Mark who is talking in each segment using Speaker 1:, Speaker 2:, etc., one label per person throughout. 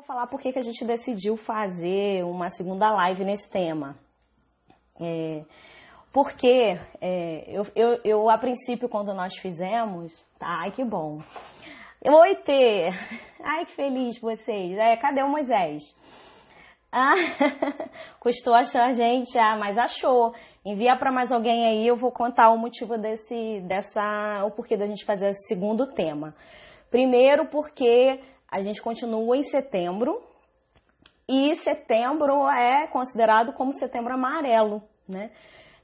Speaker 1: falar por que a gente decidiu fazer uma segunda live nesse tema. Porque eu, a princípio, quando nós fizemos... Ai, que bom. Oi, Tê. Ai, que feliz vocês. Cadê o Moisés? Custou achar a gente, mas achou. Envia para mais alguém aí, eu vou contar o motivo o porquê da gente fazer esse segundo tema. Primeiro, porque a gente continua em setembro, e setembro é considerado como setembro amarelo, né?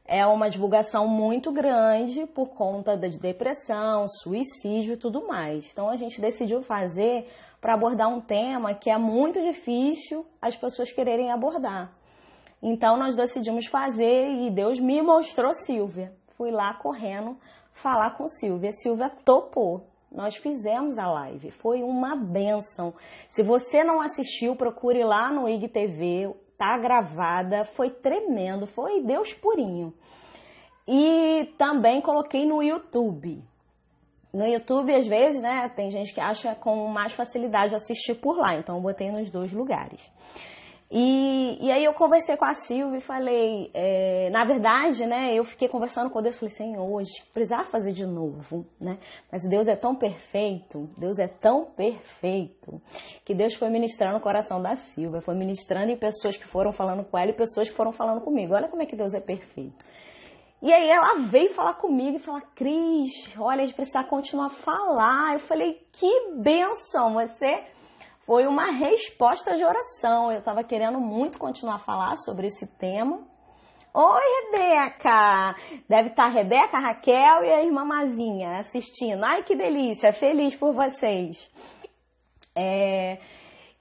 Speaker 1: É uma divulgação muito grande por conta de depressão, suicídio e tudo mais. Então a gente decidiu fazer para abordar um tema que é muito difícil as pessoas quererem abordar. Então nós decidimos fazer e Deus me mostrou Silvia. Fui lá correndo falar com Silvia. Silvia topou. Nós fizemos a live. Foi uma bênção. Se você não assistiu, procure lá no IGTV. Tá gravada. Foi tremendo. Foi Deus purinho. E também coloquei no YouTube. No YouTube, às vezes, né, tem gente que acha com mais facilidade assistir por lá. Então, eu botei nos dois lugares. E aí eu conversei com a Silvia e falei, na verdade, né, eu fiquei conversando com Deus, falei, Senhor, hoje precisava fazer de novo, né? Mas Deus é tão perfeito, que Deus foi ministrando o coração da Silvia, foi ministrando em pessoas que foram falando com ela e pessoas que foram falando comigo. Olha como é que Deus é perfeito. E aí ela veio falar comigo e falar, Cris, olha, a gente precisa continuar a falar. Eu falei, que bênção, você... Foi uma resposta de oração. Eu estava querendo muito continuar a falar sobre esse tema. Oi, Rebeca! Deve estar a Rebeca, a Raquel e a irmã Mazinha assistindo. Ai, que delícia! Feliz por vocês.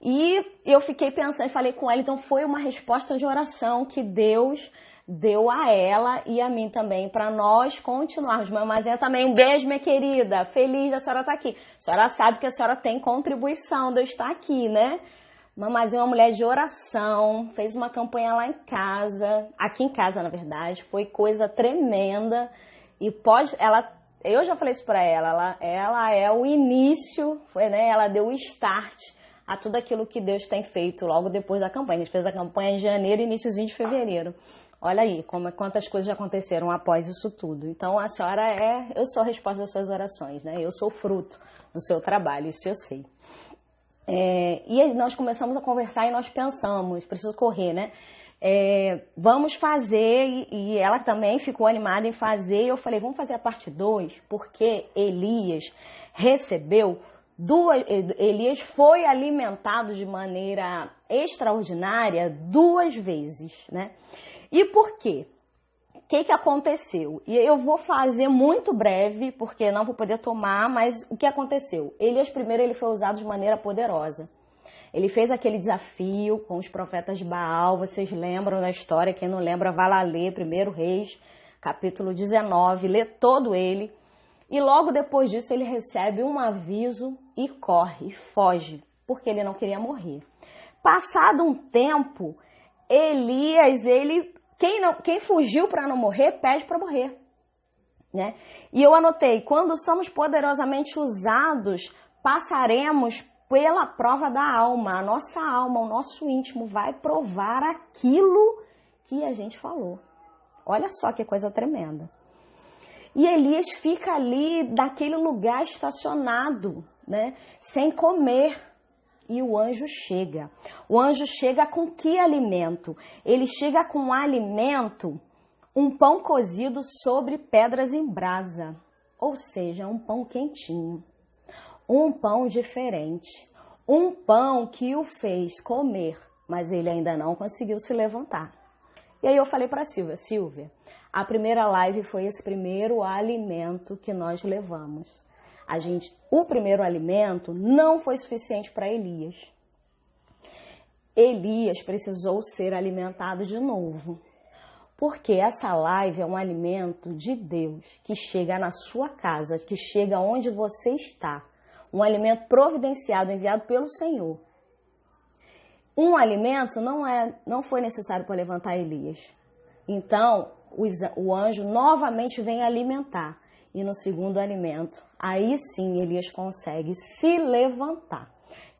Speaker 1: E eu fiquei pensando e falei com ela. Então, foi uma resposta de oração que Deus deu a ela e a mim também, para nós continuarmos. Mamazinha também, um beijo, minha querida, feliz da senhora estar aqui. A senhora sabe que a senhora tem contribuição de eu estar aqui, né? Mamazinha é uma mulher de oração, fez uma campanha lá em casa, aqui em casa, na verdade, foi coisa tremenda. E eu já falei isso para ela é o início, né? Ela deu o start a tudo aquilo que Deus tem feito logo depois da campanha. A gente fez a campanha em janeiro e iníciozinho de fevereiro. Olha aí, quantas coisas já aconteceram após isso tudo. Então, a senhora eu sou a resposta das suas orações, né? Eu sou fruto do seu trabalho, isso eu sei. E aí nós começamos a conversar e nós pensamos, preciso correr, né? Vamos fazer, e ela também ficou animada em fazer. E eu falei, vamos fazer a parte 2, porque Elias Elias foi alimentado de maneira extraordinária 2 vezes, né? E por quê? O que aconteceu? E eu vou fazer muito breve, porque não vou poder tomar, mas o que aconteceu? Elias, primeiro, ele foi usado de maneira poderosa. Ele fez aquele desafio com os profetas de Baal, vocês lembram da história, quem não lembra, vá lá ler 1 Reis, capítulo 19, lê todo ele. E logo depois disso ele recebe um aviso e corre, foge, porque ele não queria morrer. Passado um tempo, Elias, quem fugiu para não morrer, pede para morrer, né? E eu anotei, quando somos poderosamente usados, passaremos pela prova da alma. A nossa alma, o nosso íntimo vai provar aquilo que a gente falou. Olha só que coisa tremenda. E Elias fica ali, daquele lugar estacionado, né? Sem comer. E o anjo chega. O anjo chega com que alimento? Ele chega com um alimento, um pão cozido sobre pedras em brasa. Ou seja, um pão quentinho. Um pão diferente. Um pão que o fez comer, mas ele ainda não conseguiu se levantar. E aí eu falei para Silvia, a primeira live foi esse primeiro alimento que nós levamos. O primeiro alimento não foi suficiente para Elias. Elias precisou ser alimentado de novo. Porque essa live é um alimento de Deus que chega na sua casa, que chega onde você está. Um alimento providenciado, enviado pelo Senhor. Um alimento não foi necessário para levantar Elias. Então, o anjo novamente vem alimentar. E no segundo alimento, aí sim Elias consegue se levantar.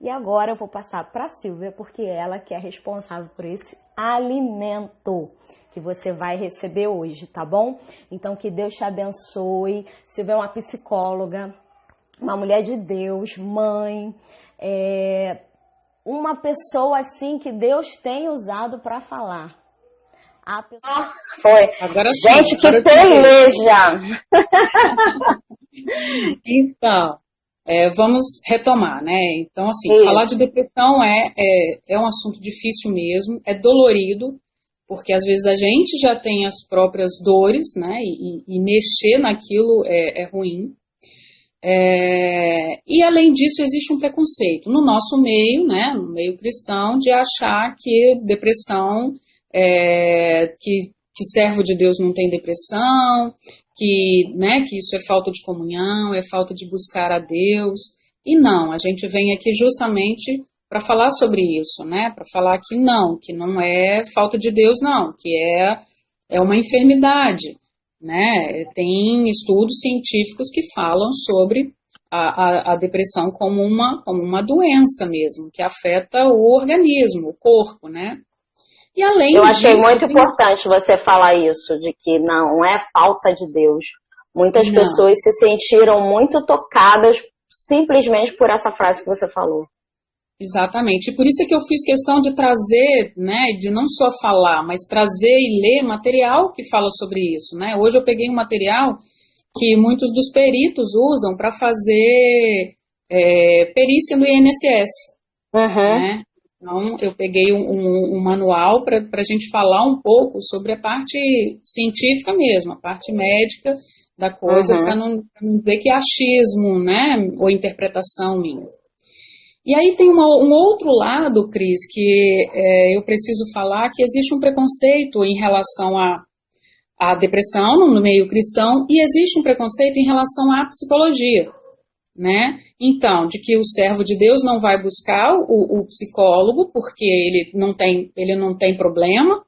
Speaker 1: E agora eu vou passar para a Silvia, porque ela que é responsável por esse alimento que você vai receber hoje, tá bom? Então, que Deus te abençoe. Silvia é uma psicóloga, uma mulher de Deus, mãe, uma pessoa assim que Deus tem usado para falar. A pessoa... Foi.
Speaker 2: Agora
Speaker 1: gente,
Speaker 2: sim,
Speaker 1: que peleja!
Speaker 2: Então, vamos retomar, né? Então, assim,
Speaker 1: Isso.
Speaker 2: falar de depressão é um assunto difícil mesmo, é dolorido, porque às vezes a gente já tem as próprias dores, né? E mexer naquilo é ruim. E além disso, existe um preconceito no nosso meio, né? No meio cristão, de achar que depressão, que servo de Deus não tem depressão, que isso é falta de comunhão, é falta de buscar a Deus. E não, a gente vem aqui justamente para falar sobre isso, né? Para falar que não é falta de Deus, não, que é uma enfermidade, né? Tem estudos científicos que falam sobre a depressão como uma doença mesmo, que afeta o organismo, o corpo, né? E além
Speaker 1: Eu achei
Speaker 2: disso,
Speaker 1: muito importante você falar isso, de que não é falta de Deus. Muitas pessoas se sentiram muito tocadas simplesmente por essa frase que você falou.
Speaker 2: Exatamente. E por isso é que eu fiz questão de trazer, né, de não só falar, mas trazer e ler material que fala sobre isso, né? Hoje eu peguei um material que muitos dos peritos usam para fazer perícia no INSS, né? Então, eu peguei um manual para a gente falar um pouco sobre a parte científica mesmo, a parte médica da coisa, para não ver que é achismo, né, ou interpretação minha. E aí tem um outro lado, Cris, que eu preciso falar, que existe um preconceito em relação à depressão no meio cristão e existe um preconceito em relação à psicologia, né? Então, de que o servo de Deus não vai buscar o psicólogo porque ele não tem problema.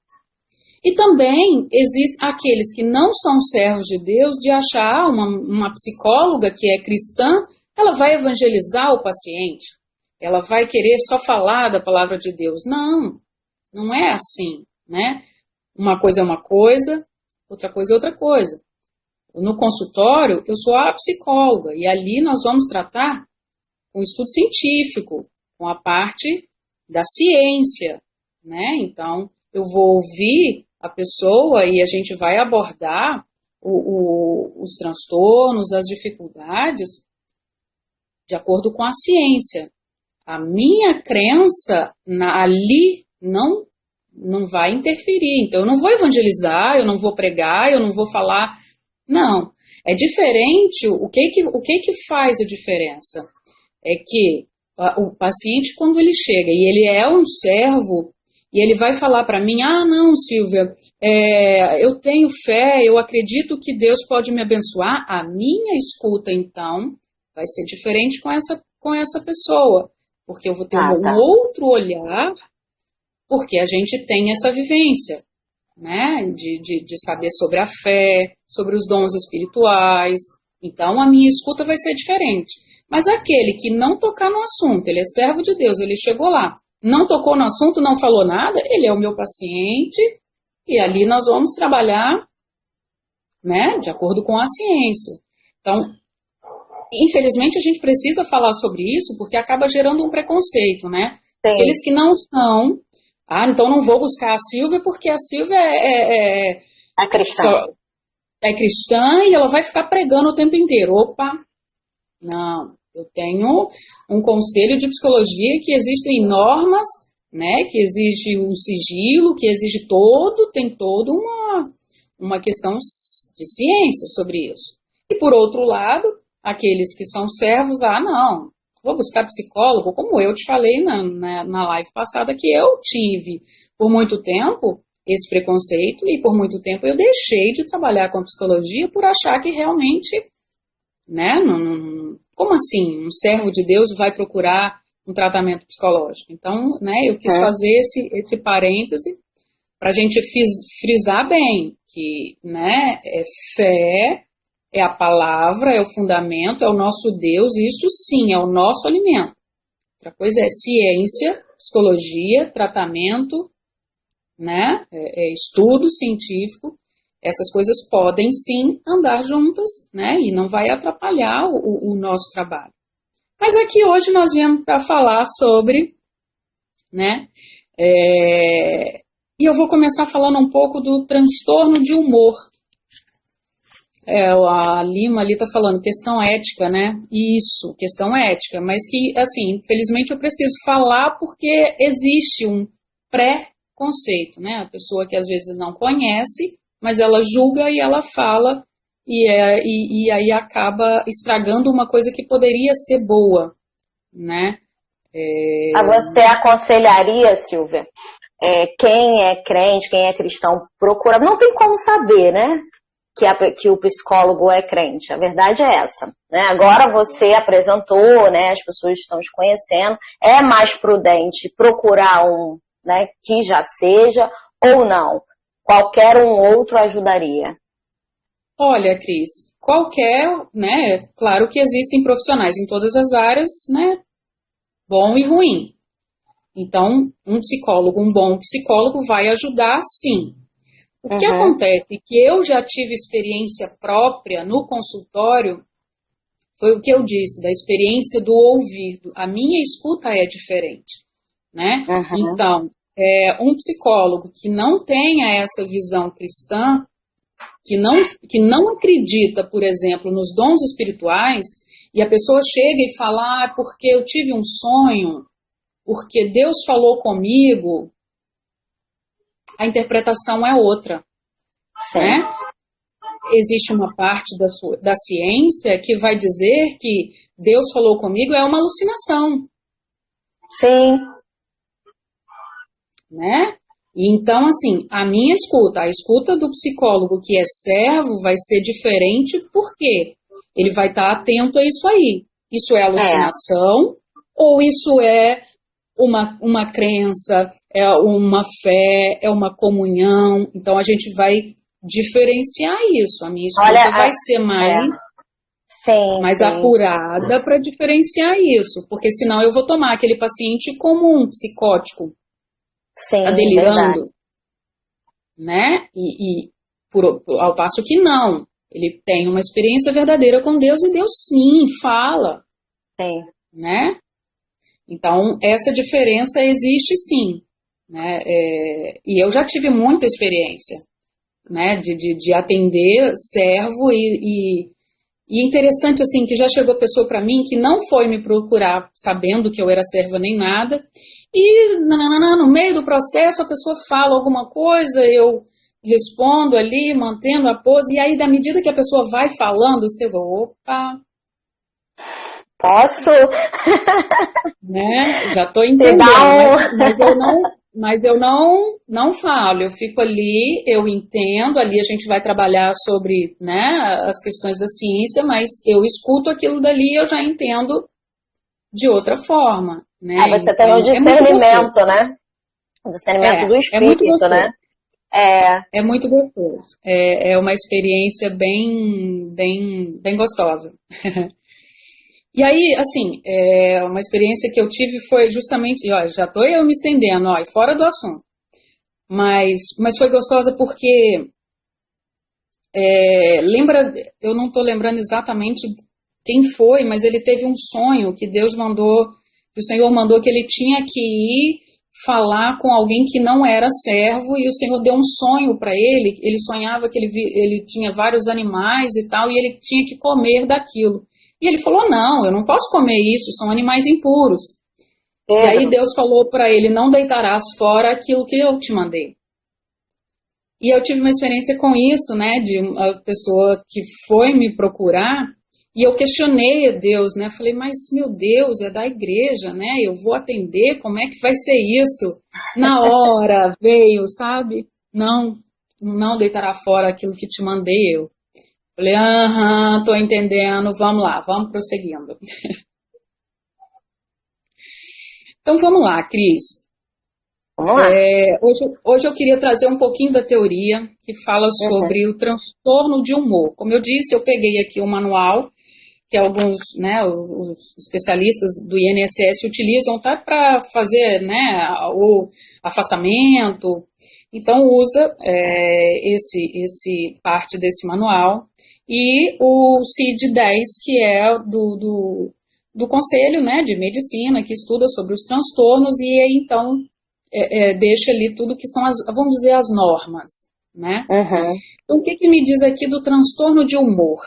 Speaker 2: E também existem aqueles que não são servos de Deus de achar uma psicóloga que é cristã, ela vai evangelizar o paciente, ela vai querer só falar da palavra de Deus. Não é assim, né? Uma coisa é uma coisa, outra coisa é outra coisa. No consultório, eu sou a psicóloga e ali nós vamos tratar com estudo científico, com a parte da ciência, né? Então, eu vou ouvir a pessoa e a gente vai abordar os transtornos, as dificuldades de acordo com a ciência. A minha crença ali não vai interferir. Então, eu não vou evangelizar, eu não vou pregar, eu não vou falar. Não, é diferente. O que faz a diferença? É que o paciente, quando ele chega e ele é um servo, e ele vai falar para mim, não, Silvia, eu tenho fé, eu acredito que Deus pode me abençoar, a minha escuta, então, vai ser diferente com essa pessoa, porque eu vou ter um outro olhar, porque a gente tem essa vivência, né, de saber sobre a fé, sobre os dons espirituais. Então a minha escuta vai ser diferente. Mas aquele que não tocar no assunto, ele é servo de Deus, ele chegou lá, não tocou no assunto, não falou nada, ele é o meu paciente e ali nós vamos trabalhar, né, de acordo com a ciência. Então, infelizmente a gente precisa falar sobre isso porque acaba gerando um preconceito, né? Sim. Aqueles que não são, então não vou buscar a Silvia porque a Silvia é
Speaker 1: cristã.
Speaker 2: É cristã e ela vai ficar pregando o tempo inteiro. Opa, não, eu tenho um conselho de psicologia que existem normas, né, que exige um sigilo, que exige tem toda uma questão de ciência sobre isso. E por outro lado, aqueles que são servos, não, vou buscar psicólogo, como eu te falei na live passada, que eu tive por muito tempo esse preconceito e por muito tempo eu deixei de trabalhar com a psicologia por achar que realmente, né, como assim, um servo de Deus vai procurar um tratamento psicológico? Então, né, eu quis fazer esse parêntese para a gente frisar bem que, né, fé é a palavra, é o fundamento, é o nosso Deus, e isso sim é o nosso alimento. Outra coisa é ciência, psicologia, tratamento, né? Estudo científico. Essas coisas podem sim andar juntas, né? E não vai atrapalhar o nosso trabalho. Mas aqui hoje nós viemos para falar sobre, né? E eu vou começar falando um pouco do transtorno de humor. A Lima ali está falando questão ética, né? Isso, questão ética. Mas que, assim, infelizmente eu preciso falar porque existe um pré-conceito, né? A pessoa que às vezes não conhece, mas ela julga e ela fala e aí acaba estragando uma coisa que poderia ser boa, né?
Speaker 1: Você aconselharia, Silvia, quem é crente, quem é cristão, procura. Não tem como saber, né? Que o psicólogo é crente. A verdade é essa, né? Agora você apresentou, né? As pessoas estão te conhecendo. É mais prudente procurar um, né? Que já seja ou não. Qualquer um outro ajudaria.
Speaker 2: Olha, Cris, qualquer, né? Claro que existem profissionais em todas as áreas, né? Bom e ruim. Então, um bom psicólogo vai ajudar, sim. O que acontece que eu já tive experiência própria no consultório foi o que eu disse, da experiência do ouvir. A minha escuta é diferente, né? Então, um psicólogo que não tenha essa visão cristã, que não acredita, por exemplo, nos dons espirituais, e a pessoa chega e fala, porque eu tive um sonho, porque Deus falou comigo, a interpretação é outra, né? Existe uma parte da ciência que vai dizer que Deus falou comigo é uma alucinação.
Speaker 1: Sim.
Speaker 2: Né? Então, assim, a escuta do psicólogo que é servo vai ser diferente porque ele vai estar atento a isso aí. Isso é alucinação ou isso é uma crença, é uma fé, é uma comunhão. Então a gente vai diferenciar isso. A minha escuta vai ser mais apurada para diferenciar isso, porque senão eu vou tomar aquele paciente como um psicótico, tá delirando, né? Ao passo que não, ele tem uma experiência verdadeira com Deus e Deus sim fala, né? Então, essa diferença existe sim, né? E eu já tive muita experiência, né? De atender servo e interessante, assim, que já chegou pessoa para mim que não foi me procurar sabendo que eu era serva nem nada, e no meio do processo a pessoa fala alguma coisa, eu respondo ali, mantendo a pose, e aí, da medida que a pessoa vai falando, você vai, opa...
Speaker 1: Posso?
Speaker 2: Né? Já estou entendendo, mas eu não falo, eu fico ali, eu entendo, ali a gente vai trabalhar sobre, né, as questões da ciência, mas eu escuto aquilo dali e eu já entendo de outra forma, né?
Speaker 1: Você tem um discernimento, né? O discernimento do espírito, né?
Speaker 2: É muito gostoso. É uma experiência bem gostosa. E aí, assim, uma experiência que eu tive foi justamente, ó, já estou eu me estendendo, ó, fora do assunto, mas foi gostosa porque, lembra, eu não estou lembrando exatamente quem foi, mas ele teve um sonho que Deus mandou, que o Senhor mandou que ele tinha que ir falar com alguém que não era servo, e o Senhor deu um sonho para ele sonhava que ele tinha vários animais e tal, e ele tinha que comer daquilo. E ele falou, não, eu não posso comer isso, são animais impuros. E aí Deus falou para ele, não deitarás fora aquilo que eu te mandei. E eu tive uma experiência com isso, né, de uma pessoa que foi me procurar, e eu questionei a Deus, né, falei, mas meu Deus, é da igreja, né, eu vou atender, como é que vai ser isso? Na hora veio, sabe? Não deitará fora aquilo que te mandei eu. Falei, tô entendendo, vamos lá, vamos prosseguindo. Então vamos lá, Cris.
Speaker 1: Vamos lá.
Speaker 2: Hoje eu queria trazer um pouquinho da teoria que fala sobre o transtorno de humor. Como eu disse, eu peguei aqui o manual que alguns, né, os especialistas do INSS utilizam, tá, para fazer, né, o afastamento. Então usa esse parte desse manual, e o CID-10, que é do Conselho, né, de Medicina, que estuda sobre os transtornos, e aí, então deixa ali tudo que são vamos dizer, as normas, né?
Speaker 1: Uhum.
Speaker 2: Então, o que me diz aqui do transtorno de humor?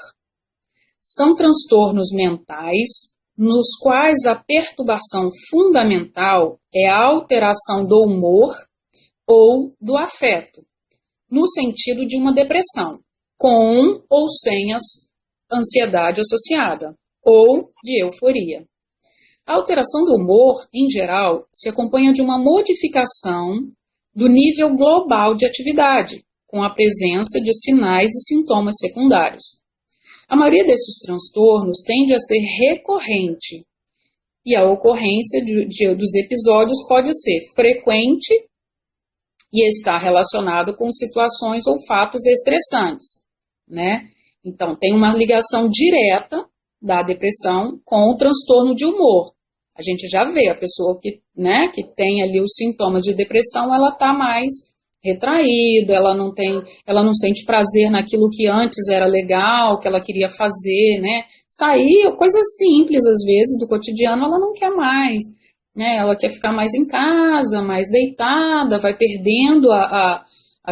Speaker 2: São transtornos mentais nos quais a perturbação fundamental é a alteração do humor ou do afeto, no sentido de uma depressão, com ou sem a ansiedade associada, ou de euforia. A alteração do humor, em geral, se acompanha de uma modificação do nível global de atividade, com a presença de sinais e sintomas secundários. A maioria desses transtornos tende a ser recorrente, e a ocorrência dos episódios pode ser frequente e estar relacionado com situações ou fatos estressantes, né? Então, tem uma ligação direta da depressão com o transtorno de humor. A gente já vê a pessoa que, né, que tem ali os sintomas de depressão, ela está mais retraída, ela não sente prazer naquilo que antes era legal, que ela queria fazer, né? Sair, coisas simples às vezes do cotidiano, ela não quer mais, né? Ela quer ficar mais em casa, mais deitada, vai perdendo a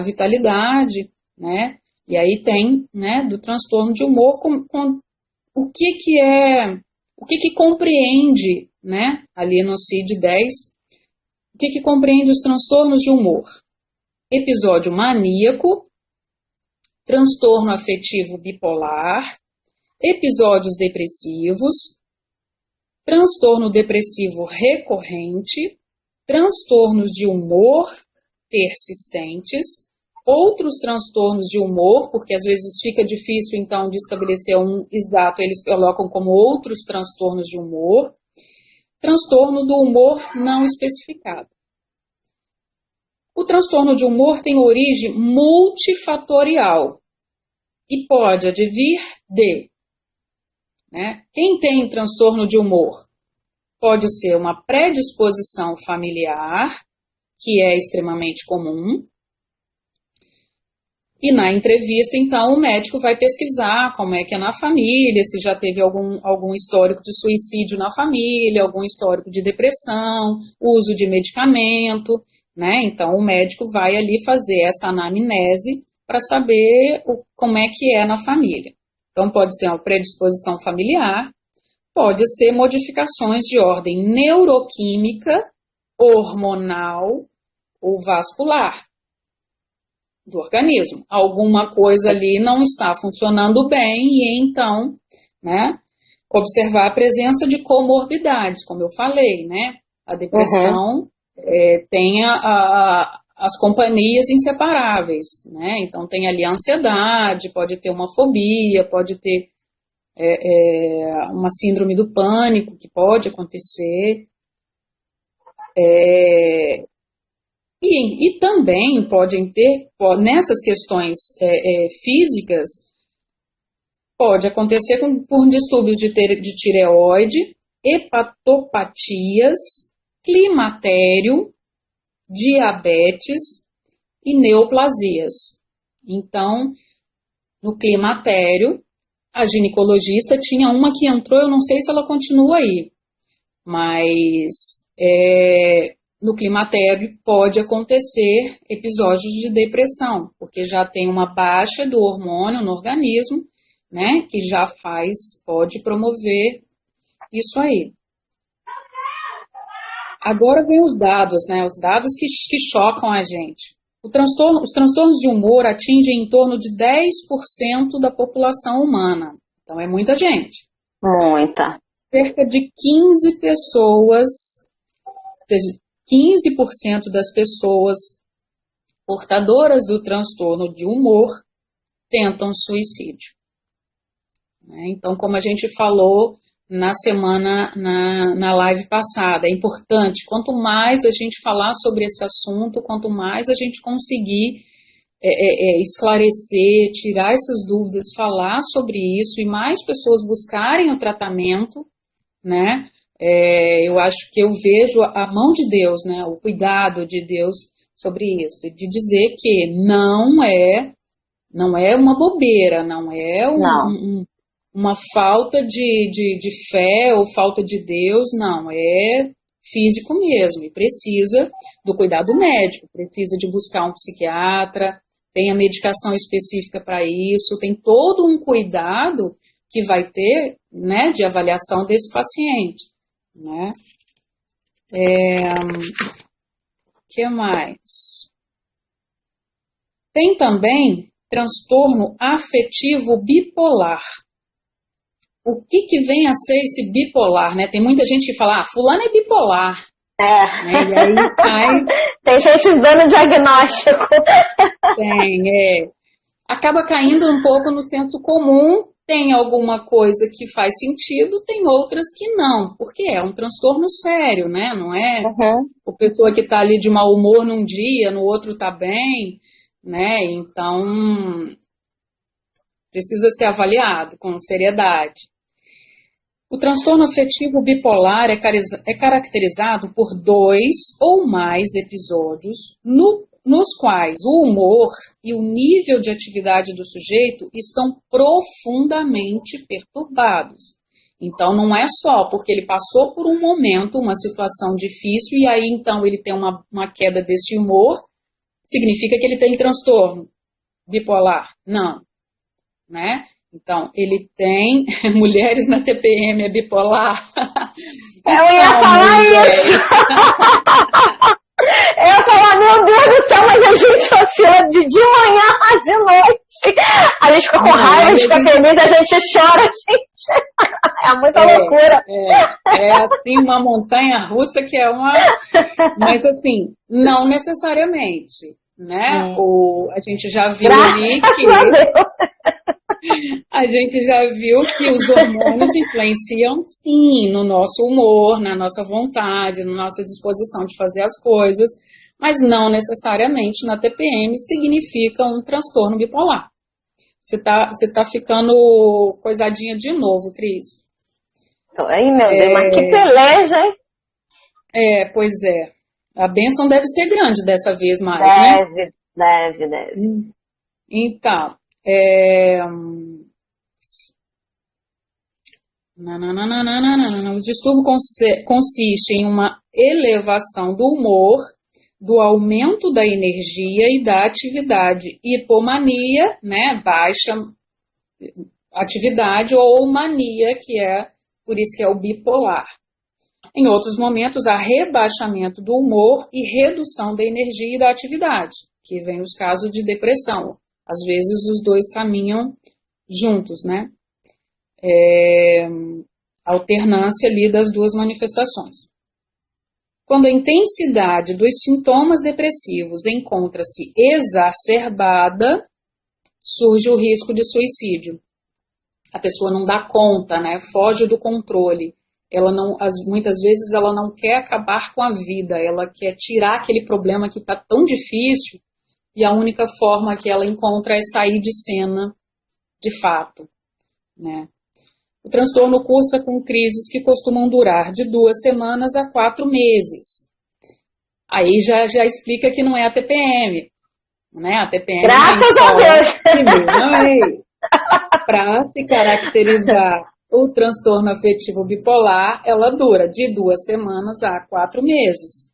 Speaker 2: vitalidade, né? E aí tem, né, do transtorno de humor com o que compreende, né, ali no CID-10, o que compreende os transtornos de humor? Episódio maníaco, transtorno afetivo bipolar, episódios depressivos, transtorno depressivo recorrente, transtornos de humor persistentes, outros transtornos de humor, porque às vezes fica difícil então de estabelecer um exato, eles colocam como outros transtornos de humor, transtorno do humor não especificado. O transtorno de humor tem origem multifatorial e pode advir de, né? Quem tem transtorno de humor pode ser uma predisposição familiar, que é extremamente comum, e na entrevista, então, o médico vai pesquisar como é que é na família, se já teve algum histórico de suicídio na família, algum histórico de depressão, uso de medicamento, né? Então, o médico vai ali fazer essa anamnese para saber como é que é na família. Então, pode ser uma predisposição familiar, pode ser modificações de ordem neuroquímica, hormonal ou vascular do organismo. Alguma coisa ali não está funcionando bem e então, né, observar a presença de comorbidades, como eu falei, né? A depressão tem as companhias inseparáveis, né? Então tem ali a ansiedade, pode ter uma fobia, pode ter uma síndrome do pânico que pode acontecer. E também podem ter, nessas questões físicas, pode acontecer por distúrbios de tireoide, hepatopatias, climatério, diabetes e neoplasias. Então, no climatério, a ginecologista tinha uma que entrou, eu não sei se ela continua aí, mas no climatério pode acontecer episódios de depressão, porque já tem uma baixa do hormônio no organismo, né, que já pode promover isso aí. Agora vem os dados, né, os dados que chocam a gente. Os transtornos de humor atingem em torno de 10% da população humana. Então é muita gente.
Speaker 1: Muita.
Speaker 2: Cerca de 15 pessoas, ou seja, 15% das pessoas portadoras do transtorno de humor tentam suicídio. Então, como a gente falou na live passada, é importante, quanto mais a gente falar sobre esse assunto, quanto mais a gente conseguir esclarecer, tirar essas dúvidas, falar sobre isso e mais pessoas buscarem o tratamento, né? Eu acho que eu vejo a mão de Deus, né? O cuidado de Deus sobre isso, de dizer que não é uma bobeira, não é uma falta de fé ou falta de Deus, não, é físico mesmo, e precisa do cuidado médico, precisa de buscar um psiquiatra, tem a medicação específica para isso, tem todo um cuidado que vai ter, né, de avaliação desse paciente, né? Que mais? Tem também transtorno afetivo bipolar. O que vem a ser esse bipolar, né? Tem muita gente que fala, fulano é bipolar. Né? E aí cai...
Speaker 1: Tem gente dando diagnóstico.
Speaker 2: Acaba caindo um pouco no senso comum, tem alguma coisa que faz sentido, tem outras que não, porque é um transtorno sério, né? Não é a pessoa que está ali de mau humor num dia, no outro está bem, né? Então, precisa ser avaliado com seriedade. O transtorno afetivo bipolar é caracterizado por 2 ou mais episódios nos quais o humor e o nível de atividade do sujeito estão profundamente perturbados. Então, não é só porque ele passou por um momento, uma situação difícil, e aí então ele tem uma queda desse humor, significa que ele tem transtorno bipolar. Não, né? Então, ele tem... Mulheres na TPM é bipolar.
Speaker 1: Eu ia falar isso! Eu ia falar, meu Deus do céu, mas a gente oscila de manhã a de noite. A gente fica com raiva, a gente fica feliz, a gente chora, gente. É muita loucura.
Speaker 2: Assim, uma montanha russa que é uma... Mas, assim, não necessariamente, né? A gente já viu ali que... A gente já viu que os hormônios influenciam, sim, no nosso humor, na nossa vontade, na nossa disposição de fazer as coisas, mas não necessariamente na TPM significa um transtorno bipolar. Você tá ficando coisadinha de novo, Cris.
Speaker 1: Ai, meu Deus, mas que peleja, hein?
Speaker 2: Pois é. A bênção deve ser grande dessa vez mais, né?
Speaker 1: Deve.
Speaker 2: Então, o distúrbio consiste em uma elevação do humor, do aumento da energia e da atividade. Hipomania, né, baixa atividade, ou mania, que é, por isso que é o bipolar. Em outros momentos, há rebaixamento do humor e redução da energia e da atividade, que vem os casos de depressão. Às vezes os dois caminham juntos, né? Alternância ali das duas manifestações. Quando a intensidade dos sintomas depressivos encontra-se exacerbada, surge o risco de suicídio. A pessoa não dá conta, né? Foge do controle. Muitas vezes ela não quer acabar com a vida, ela quer tirar aquele problema que está tão difícil, e a única forma que ela encontra é sair de cena de fato, né? O transtorno cursa com crises que costumam durar de 2 semanas a 4 meses. Aí já explica que não é a TPM, né? A TPM
Speaker 1: Graças a Deus!
Speaker 2: Para se caracterizar o transtorno afetivo bipolar, ela dura de 2 semanas a 4 meses,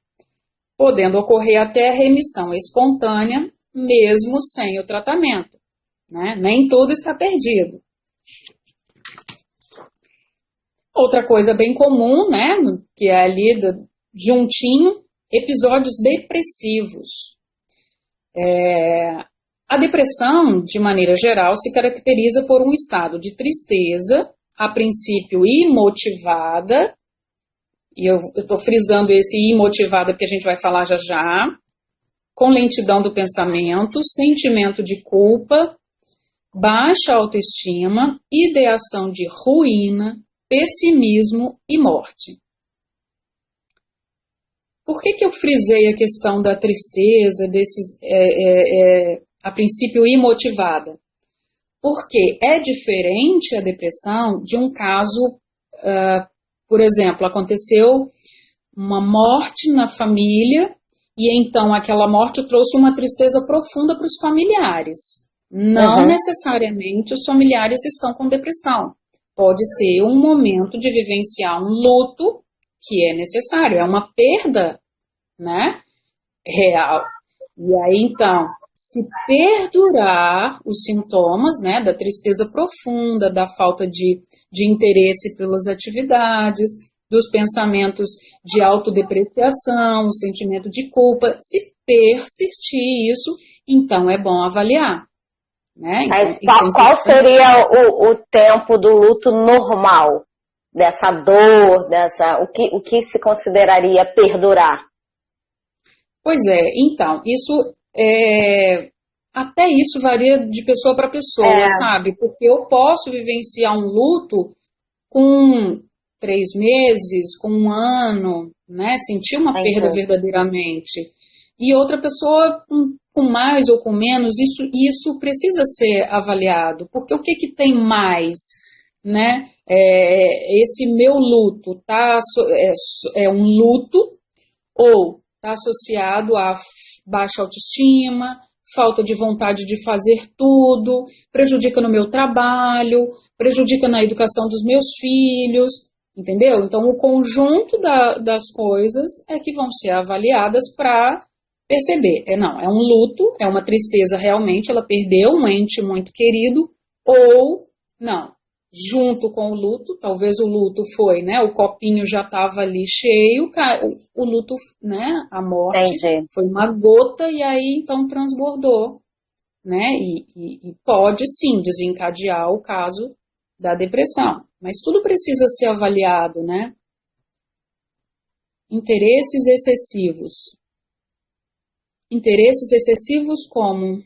Speaker 2: podendo ocorrer até a remissão espontânea, mesmo sem o tratamento, né? Nem tudo está perdido. Outra coisa bem comum, né, que é ali juntinho, episódios depressivos. A depressão, de maneira geral, se caracteriza por um estado de tristeza, a princípio imotivada, e eu estou frisando esse imotivada porque a gente vai falar já já, com lentidão do pensamento, sentimento de culpa, baixa autoestima, ideação de ruína, pessimismo e morte. Por que eu frisei a questão da tristeza, a princípio imotivada. Porque é diferente a depressão de um caso, por exemplo, aconteceu uma morte na família e então aquela morte trouxe uma tristeza profunda para os familiares. Não necessariamente os familiares estão com depressão. Pode ser um momento de vivenciar um luto que é necessário, é uma perda, né, real. E aí, então, se perdurar os sintomas, né, da tristeza profunda, da falta de interesse pelas atividades, dos pensamentos de autodepreciação, o sentimento de culpa, se persistir isso, então é bom avaliar. Né? Então,
Speaker 1: qual seria o tempo do luto normal? Dessa dor, o que se consideraria perdurar?
Speaker 2: Pois é, então, até isso varia de pessoa para pessoa, sabe? Porque eu posso vivenciar um luto com 3 meses, com 1 ano, né? Sentir uma perda verdadeiramente. E outra pessoa com mais ou com menos, isso precisa ser avaliado. Porque o que tem mais, né? Esse meu luto é um luto ou está associado a baixa autoestima, falta de vontade de fazer tudo, prejudica no meu trabalho, prejudica na educação dos meus filhos, entendeu? Então, o conjunto das coisas é que vão ser avaliadas para perceber. É um luto, é uma tristeza realmente, ela perdeu um ente muito querido, ou não. Junto com o luto, talvez o luto foi, né, o copinho já estava ali cheio, o luto, né, a morte foi uma gota e aí então transbordou, né, e pode sim desencadear o caso da depressão, mas tudo precisa ser avaliado, né. Interesses excessivos como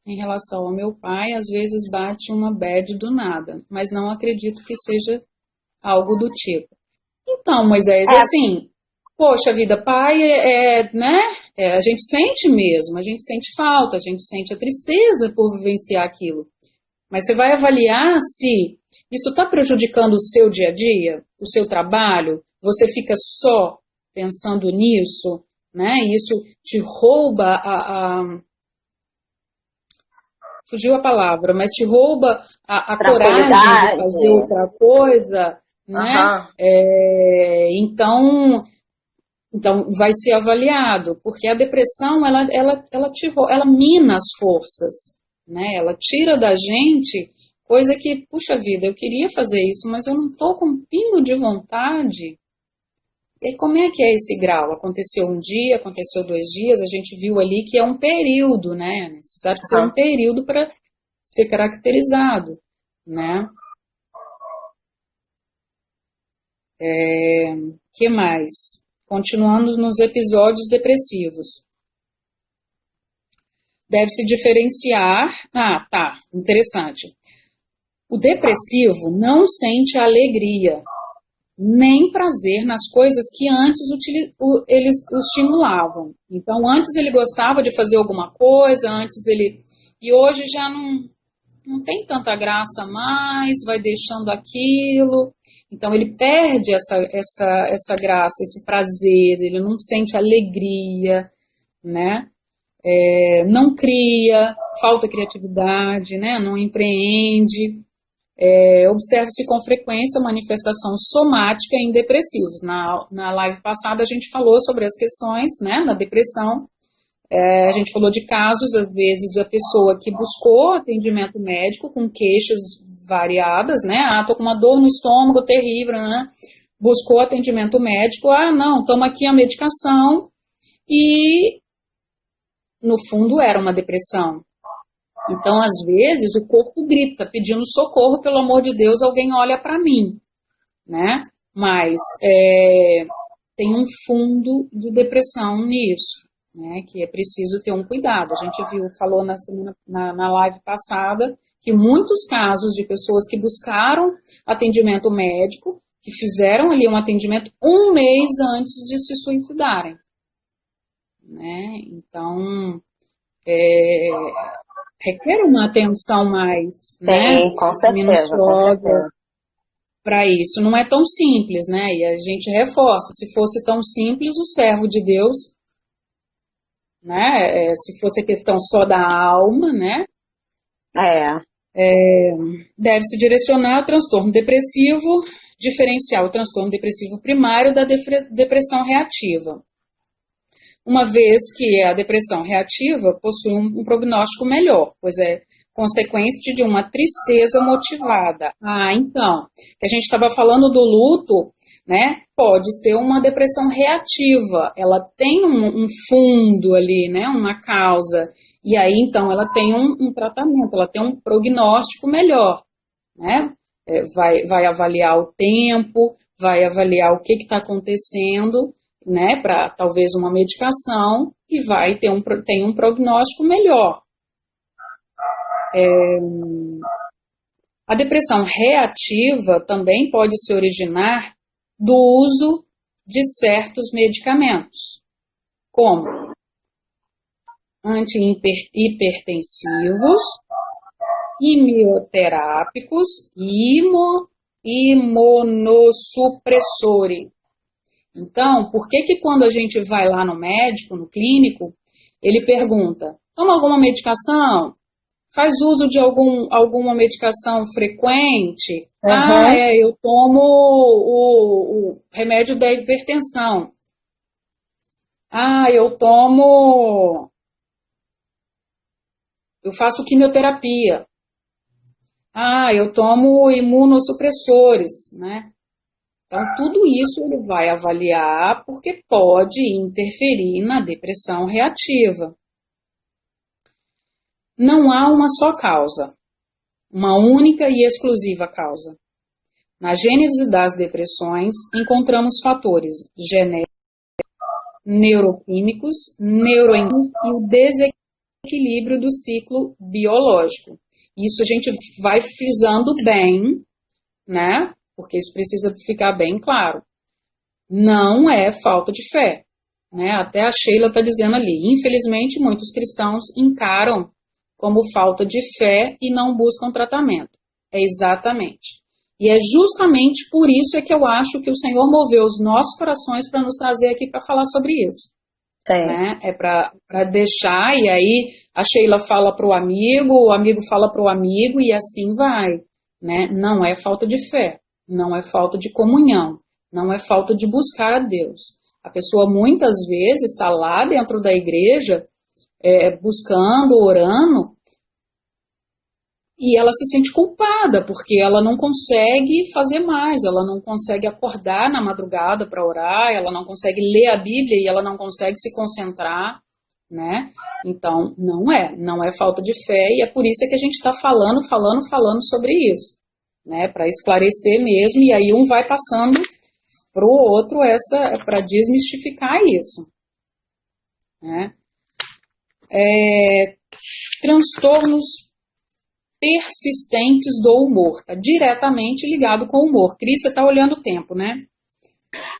Speaker 2: em relação ao meu pai, às vezes bate uma bad do nada, mas não acredito que seja algo do tipo. Então, Moisés, assim, poxa vida, pai né, a gente sente mesmo, a gente sente falta, a gente sente a tristeza por vivenciar aquilo. Mas você vai avaliar se isso está prejudicando o seu dia a dia, o seu trabalho, você fica só pensando nisso, né, e isso te rouba fugiu a palavra, mas te rouba a coragem de fazer outra coisa, né? Então vai ser avaliado, porque a depressão ela mina as forças, né? Ela tira da gente coisa que, puxa vida, eu queria fazer isso, mas eu não estou com um pingo de vontade. E como é que é esse grau? Aconteceu um dia, aconteceu 2 dias, a gente viu ali que é um período, né? É necessário ser um período para ser caracterizado, né? Que mais? Continuando nos episódios depressivos. Deve-se diferenciar... interessante. O depressivo não sente alegria nem prazer nas coisas que antes eles o estimulavam. Então, antes ele gostava de fazer alguma coisa, e hoje já não tem tanta graça mais, vai deixando aquilo. Então, ele perde essa graça, esse prazer, ele não sente alegria, né? Não cria, falta criatividade, né? Não empreende. Observa-se com frequência manifestação somática em depressivos. Na live passada a gente falou sobre as questões, né, da depressão. A gente falou de casos, às vezes, da pessoa que buscou atendimento médico com queixas variadas, né? Tô com uma dor no estômago terrível, né? Buscou atendimento médico, não, toma aqui a medicação e, no fundo, era uma depressão. Então, às vezes, o corpo grita, pedindo socorro, pelo amor de Deus, alguém olha para mim, né? Mas tem um fundo de depressão nisso, né? Que é preciso ter um cuidado. A gente falou na live passada, que muitos casos de pessoas que buscaram atendimento médico, que fizeram ali um atendimento 1 mês antes de se suicidarem. né? Então, requer uma atenção mais, né,
Speaker 1: Sim, com certeza, com
Speaker 2: minuciosa
Speaker 1: certeza.
Speaker 2: para isso. Não é tão simples, né? E a gente reforça, se fosse tão simples, o servo de Deus, né, se fosse a questão só da alma, né,
Speaker 1: É,
Speaker 2: deve-se direcionar ao transtorno depressivo, diferenciar o transtorno depressivo primário da depressão reativa, uma vez que a depressão reativa possui um prognóstico melhor, pois é consequência de uma tristeza motivada. Então, que a gente estava falando do luto, né? Pode ser uma depressão reativa, ela tem um fundo ali, né? Uma causa, e aí então ela tem um tratamento, ela tem um prognóstico melhor, né? Vai avaliar o tempo, vai avaliar o que está acontecendo, né, para talvez uma medicação e vai ter tem um prognóstico melhor. A depressão reativa também pode se originar do uso de certos medicamentos, como antihipertensivos, quimioterápicos e imunossupressores. Então, por que quando a gente vai lá no médico, no clínico, ele pergunta, toma alguma medicação? Faz uso de alguma medicação frequente?
Speaker 1: uhum.
Speaker 2: Eu tomo o remédio da hipertensão. Eu faço quimioterapia. Eu tomo imunossupressores, né? Então, tudo isso ele vai avaliar porque pode interferir na depressão reativa. Não há uma só causa, uma única e exclusiva causa. Na gênese das depressões, encontramos fatores genéticos, neuroquímicos, neuroendócrinos e o desequilíbrio do ciclo biológico. Isso a gente vai frisando bem, né? Porque isso precisa ficar bem claro. Não é falta de fé, né? Até a Sheila está dizendo ali, infelizmente muitos cristãos encaram como falta de fé e não buscam tratamento. É exatamente. E é justamente por isso que eu acho que o Senhor moveu os nossos corações para nos trazer aqui para falar sobre isso. Né? É para deixar, e aí a Sheila fala para o amigo fala para o amigo, e assim vai. Né? Não é falta de fé, não é falta de comunhão, não é falta de buscar a Deus. A pessoa muitas vezes está lá dentro da igreja, buscando, orando, e ela se sente culpada, porque ela não consegue fazer mais, ela não consegue acordar na madrugada para orar, ela não consegue ler a Bíblia e ela não consegue se concentrar, né? Então, não é falta de fé, e é por isso que a gente está falando sobre isso, né? Para esclarecer mesmo, e aí um vai passando para o outro para desmistificar isso, né? Transtornos persistentes do humor, está diretamente ligado com o humor. Cris, você está olhando o tempo, né?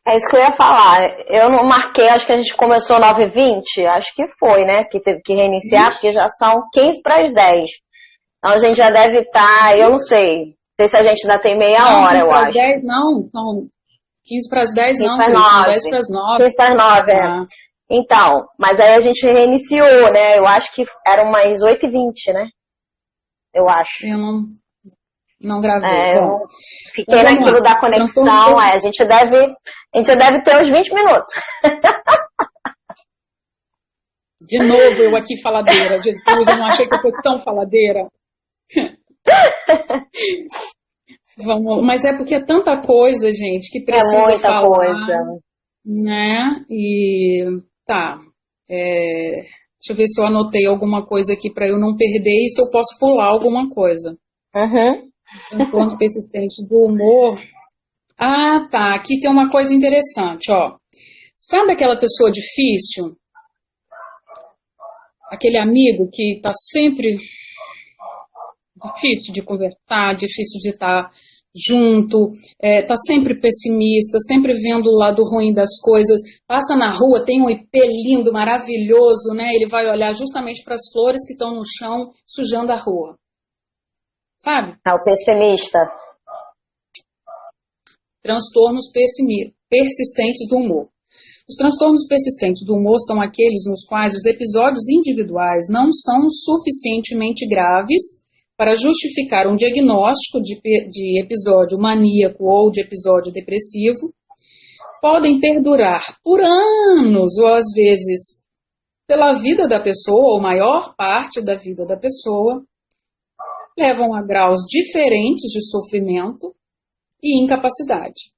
Speaker 1: É isso que eu ia falar. Eu não marquei, acho que a gente começou 9h20, acho que foi, né? Que teve que reiniciar, porque já são 15 para as 10. Então a gente já deve estar, eu não sei se a gente ainda tem meia hora, eu acho.
Speaker 2: 10 não, são 15 para as 10 não,
Speaker 1: Cris,
Speaker 2: são 10 para as 9.
Speaker 1: 15 para as 9, Então, mas aí a gente reiniciou, né? Eu acho que eram umas 8h20, né? Eu acho.
Speaker 2: Eu não gravei.
Speaker 1: Eu fiquei naquilo da conexão. A gente deve ter uns 20 minutos.
Speaker 2: De novo, eu aqui faladeira. Jesus, eu não achei que eu fosse tão faladeira. Mas é porque é tanta coisa, gente, que precisa
Speaker 1: muita
Speaker 2: falar.
Speaker 1: Coisa.
Speaker 2: Né? E tá. Deixa eu ver se eu anotei alguma coisa aqui para eu não perder e se eu posso pular alguma coisa. Transtorno persistente do humor. Tá. Aqui tem uma coisa interessante, ó. Sabe aquela pessoa difícil? Aquele amigo que tá sempre difícil de conversar, difícil de estar junto, tá sempre pessimista, sempre vendo o lado ruim das coisas, passa na rua, tem um ipê lindo, maravilhoso, né? Ele vai olhar justamente para as flores que estão no chão, sujando a rua. Sabe?
Speaker 1: É o pessimista.
Speaker 2: Transtornos persistentes do humor. Os transtornos persistentes do humor são aqueles nos quais os episódios individuais não são suficientemente graves para justificar um diagnóstico de episódio maníaco ou de episódio depressivo, podem perdurar por anos ou às vezes pela vida da pessoa ou maior parte da vida da pessoa, levam a graus diferentes de sofrimento e incapacidade.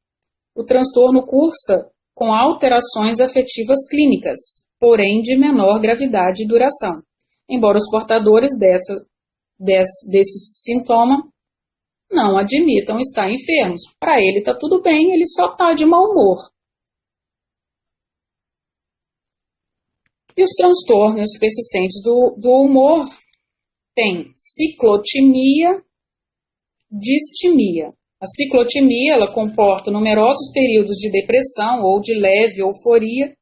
Speaker 2: O transtorno cursa com alterações afetivas clínicas, porém de menor gravidade e duração, embora os portadores desse sintoma não admitam estar enfermos. Para ele está tudo bem, ele só está de mau humor. E os transtornos persistentes do humor têm ciclotimia, distimia. A ciclotimia, ela comporta numerosos períodos de depressão ou de leve euforia,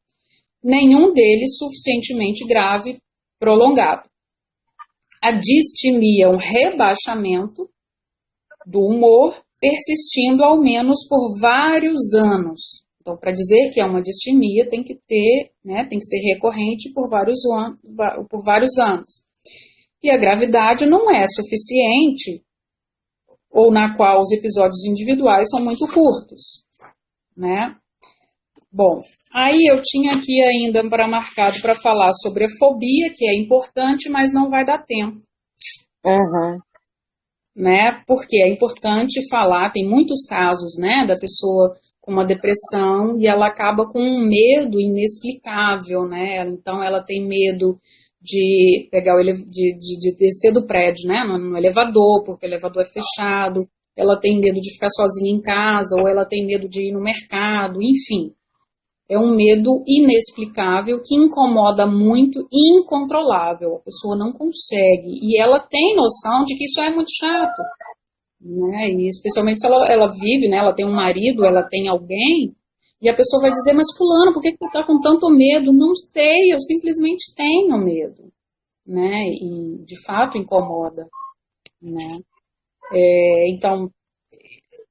Speaker 2: nenhum deles suficientemente grave, prolongado. A distimia é um rebaixamento do humor, persistindo ao menos por vários anos. Então, para dizer que é uma distimia, tem que ter, né, tem que ser recorrente por vários anos. E a gravidade não é suficiente, ou na qual os episódios individuais são muito curtos, né? Bom, aí eu tinha aqui ainda marcado para falar sobre a fobia, que é importante, mas não vai dar tempo.
Speaker 1: Uhum.
Speaker 2: Né? Porque é importante falar, tem muitos casos, né, da pessoa com uma depressão e ela acaba com um medo inexplicável, né? Então ela tem medo de pegar de descer do prédio, né, no elevador, porque o elevador é fechado, ela tem medo de ficar sozinha em casa, ou ela tem medo de ir no mercado, enfim. É um medo inexplicável que incomoda muito e incontrolável. A pessoa não consegue. E ela tem noção de que isso é muito chato. Né? E especialmente se ela vive, né? Ela tem um marido, ela tem alguém, e a pessoa vai dizer, mas fulano, por que você está com tanto medo? Não sei, eu simplesmente tenho medo. Né? E de fato incomoda. Né? Então,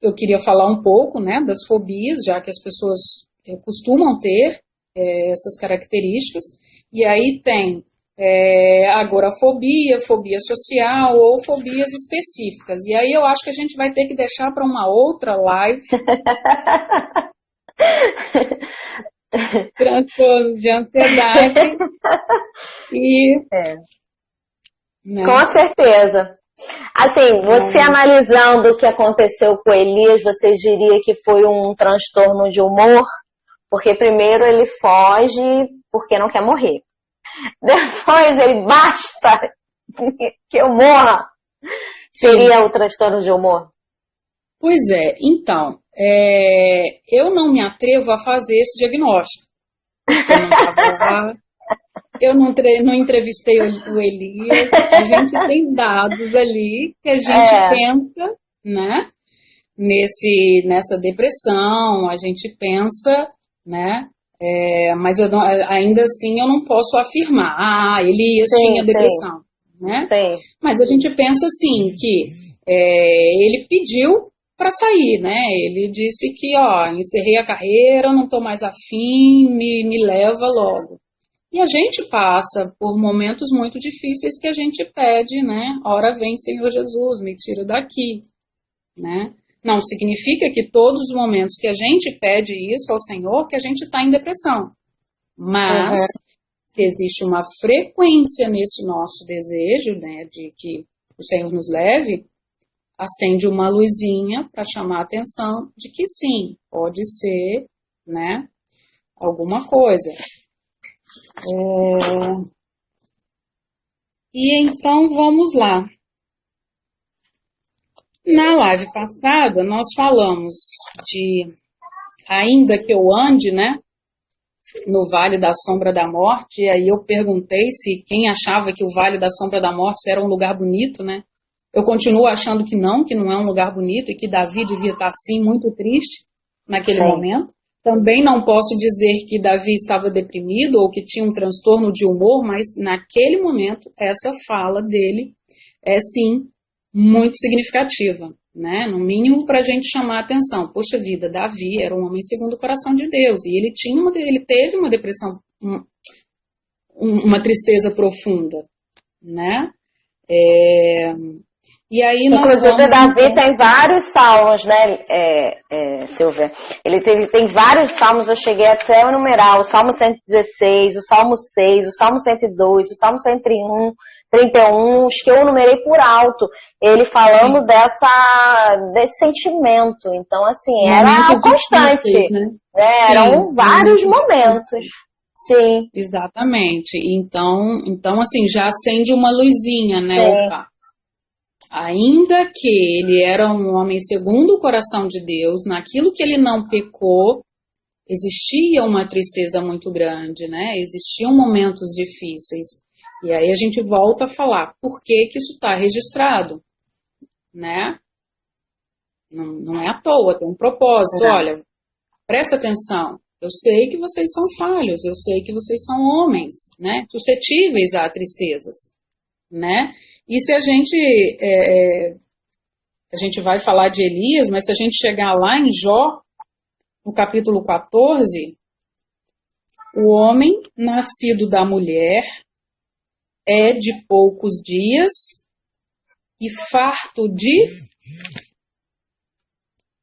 Speaker 2: eu queria falar um pouco, né, das fobias, já que as pessoas costumam ter essas características, e aí tem agorafobia, fobia social ou fobias específicas. E aí eu acho que a gente vai ter que deixar para uma outra live transtorno de ansiedade e né?
Speaker 1: Com certeza. Assim, você analisando o que aconteceu com o Elias, você diria que foi um transtorno de humor? Porque primeiro ele foge porque não quer morrer. Depois ele basta que eu morra. Seria o transtorno de humor?
Speaker 2: Pois é, então, eu não me atrevo a fazer esse diagnóstico. Eu não entrevistei o Elias, a gente tem dados ali que a gente pensa, né, nessa depressão, a gente pensa, né, mas ainda assim eu não posso afirmar, Elias tinha depressão, né?
Speaker 1: Sim.
Speaker 2: Mas a gente pensa assim, que ele pediu para sair, né? Ele disse que, encerrei a carreira, não estou mais afim, me leva logo. E a gente passa por momentos muito difíceis que a gente pede, né? Ora vem, Senhor Jesus, me tira daqui, né? Não significa que todos os momentos que a gente pede isso ao Senhor, que a gente está em depressão. Mas, se existe uma frequência nesse nosso desejo, né, de que o Senhor nos leve, acende uma luzinha para chamar a atenção de que sim, pode ser, né, alguma coisa. E então vamos lá. Na live passada nós falamos de ainda que eu ande, né, no Vale da Sombra da Morte, e aí eu perguntei se quem achava que o Vale da Sombra da Morte era um lugar bonito, né? Eu continuo achando que não é um lugar bonito e que Davi devia estar, sim, muito triste naquele momento. Também não posso dizer que Davi estava deprimido ou que tinha um transtorno de humor, mas naquele momento, essa fala dele é, sim, muito significativa, né? No mínimo para a gente chamar a atenção. Poxa vida, Davi era um homem segundo o coração de Deus e ele teve uma depressão, uma tristeza profunda, né? E aí nós
Speaker 1: Inclusive, Davi tem vários salmos, né, Silvia? Ele tem vários salmos, eu cheguei até a enumerar, o Salmo 116, o Salmo 6, o Salmo 102, o Salmo 131, 31, os que eu enumerei por alto, ele falando desse sentimento. Então, assim, era constante,
Speaker 2: difícil, né?
Speaker 1: Eram vários momentos. Sim.
Speaker 2: Exatamente. Então, assim, já acende uma luzinha, né? Opa. Ainda que ele era um homem segundo o coração de Deus, naquilo que ele não pecou, existia uma tristeza muito grande, né? Existiam momentos difíceis. E aí a gente volta a falar, por que que isso está registrado, né? Não é à toa, tem um propósito. Olha, presta atenção, eu sei que vocês são falhos, eu sei que vocês são homens, né? Suscetíveis a tristezas, né? E se a gente vai falar de Elias, mas se a gente chegar lá em Jó, no capítulo 14, o homem nascido da mulher é de poucos dias e farto de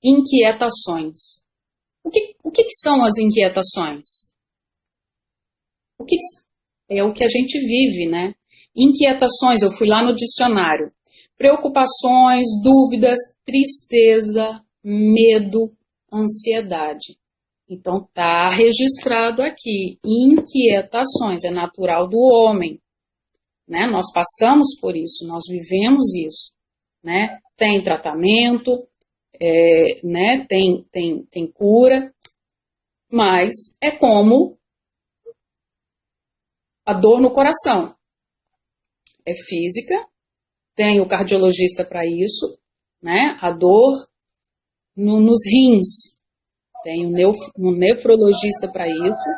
Speaker 2: inquietações. O que são as inquietações? É o que a gente vive, né? Inquietações, eu fui lá no dicionário. Preocupações, dúvidas, tristeza, medo, ansiedade. Então tá registrado aqui, inquietações, é natural do homem, né? Nós passamos por isso, nós vivemos isso, né? Tem tratamento, né? Tem cura, mas é como a dor no coração. É física, tem o cardiologista para isso, né? A dor nos rins, tem o nefrologista para isso,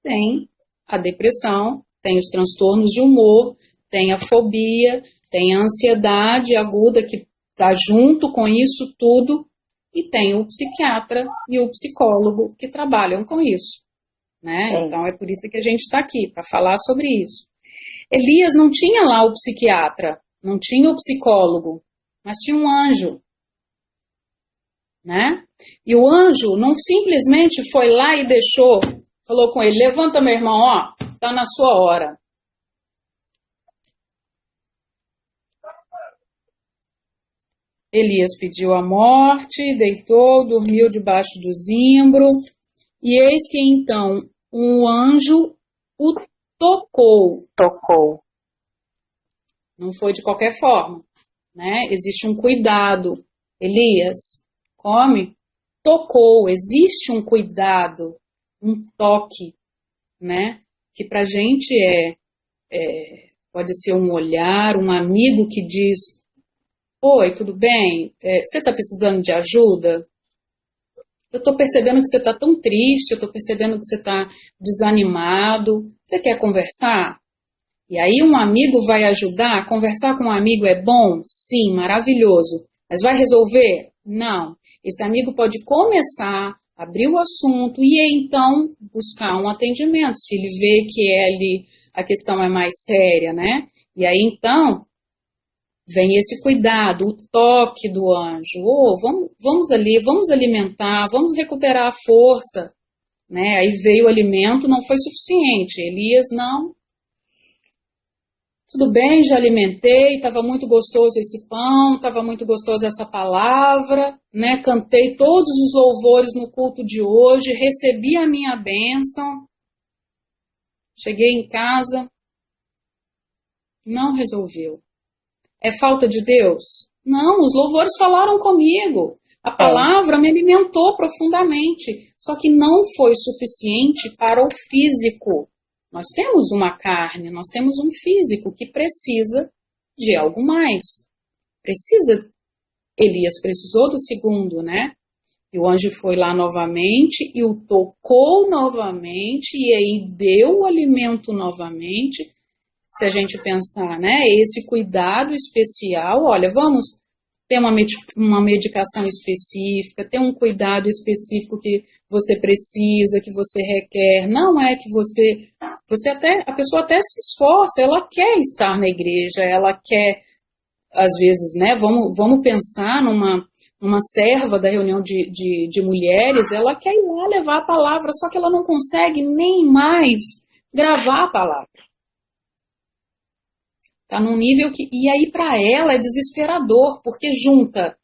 Speaker 2: tem a depressão, tem os transtornos de humor, tem a fobia, tem a ansiedade aguda que está junto com isso tudo, e tem o psiquiatra e o psicólogo que trabalham com isso, né? Então é por isso que a gente está aqui, para falar sobre isso. Elias não tinha lá o psiquiatra, não tinha o psicólogo, mas tinha um anjo, né? E o anjo não simplesmente foi lá e falou com ele, levanta meu irmão, ó, tá na sua hora. Elias pediu a morte, deitou, dormiu debaixo do zimbro, e eis que então um anjo o tocou. Não foi de qualquer forma, né? Existe um cuidado. Elias, come, tocou. Existe um cuidado, um toque, né? Que pra gente pode ser um olhar, um amigo que diz, oi, tudo bem? Você está precisando de ajuda? Eu estou percebendo que você está tão triste, eu estou percebendo que você está desanimado. Você quer conversar? E aí um amigo vai ajudar? Conversar com um amigo é bom? Sim, maravilhoso. Mas vai resolver? Não. Esse amigo pode começar, abrir o assunto e então buscar um atendimento, se ele vê que a questão é mais séria, né? E aí então vem esse cuidado, o toque do anjo. Vamos ali, vamos alimentar, vamos recuperar a força, né? Aí veio o alimento, não foi suficiente. Elias, não. Tudo bem, já alimentei, estava muito gostoso esse pão, estava muito gostosa essa palavra, né? Cantei todos os louvores no culto de hoje, recebi a minha bênção. Cheguei em casa, não resolveu. É falta de Deus? Não, os louvores falaram comigo. A palavra me alimentou profundamente. Só que não foi suficiente para o físico. Nós temos uma carne, nós temos um físico que precisa de algo mais. Elias precisou do segundo, né? E o anjo foi lá novamente e o tocou novamente e aí deu o alimento novamente. Se a gente pensar, né? Esse cuidado especial, olha, vamos ter uma medicação específica, ter um cuidado específico que você precisa, que você requer. Não é que a pessoa até se esforça, ela quer estar na igreja, ela quer, às vezes, né? Vamos pensar numa serva da reunião de mulheres, ela quer ir lá levar a palavra, só que ela não consegue nem mais gravar a palavra. Está num nível que... E aí, para ela, é desesperador, porque junta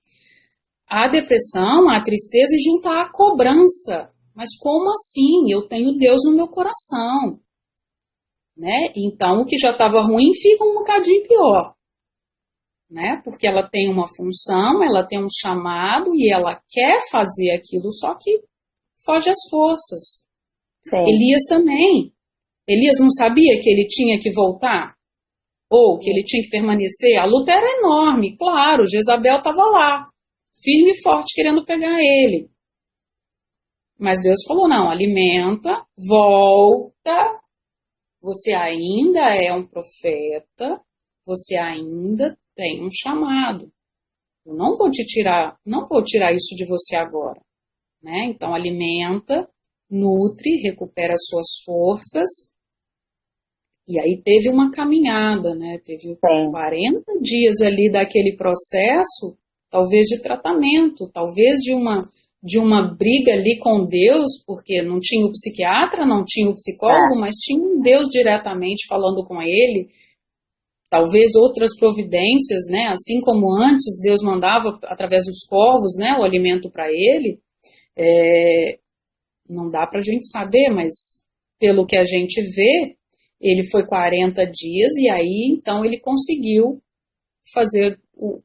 Speaker 2: a depressão, a tristeza e junta a cobrança. Mas como assim? Eu tenho Deus no meu coração. Né? Então, o que já estava ruim fica um bocadinho pior. Né? Porque ela tem uma função, ela tem um chamado e ela quer fazer aquilo, só que foge às forças.
Speaker 1: Sim.
Speaker 2: Elias também. Elias não sabia que ele tinha que voltar? Ou que ele tinha que permanecer? A luta era enorme, claro, Jezabel estava lá, firme e forte, querendo pegar ele. Mas Deus falou, não, alimenta, volta, você ainda é um profeta, você ainda tem um chamado. Eu não vou tirar isso de você agora. Né? Então, alimenta, nutre, recupera as suas forças. E aí teve uma caminhada, né? Teve 40 dias ali daquele processo, talvez de tratamento, talvez de uma briga ali com Deus, porque não tinha o psiquiatra, não tinha o psicólogo, mas tinha um Deus diretamente falando com ele. Talvez outras providências, né? Assim como antes Deus mandava através dos corvos, né, o alimento para ele. Não dá para a gente saber, mas pelo que a gente vê, ele foi 40 dias e aí então ele conseguiu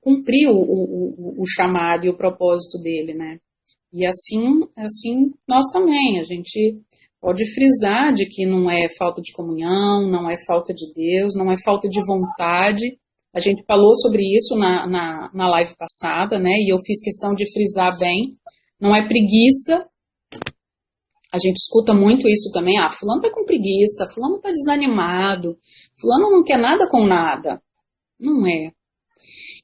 Speaker 2: cumprir o chamado e o propósito dele, né? E assim nós também, a gente pode frisar de que não é falta de comunhão, não é falta de Deus, não é falta de vontade. A gente falou sobre isso na live passada, né? E eu fiz questão de frisar bem. Não é preguiça. A gente escuta muito isso também. Fulano tá com preguiça, fulano tá desanimado, fulano não quer nada com nada. Não é.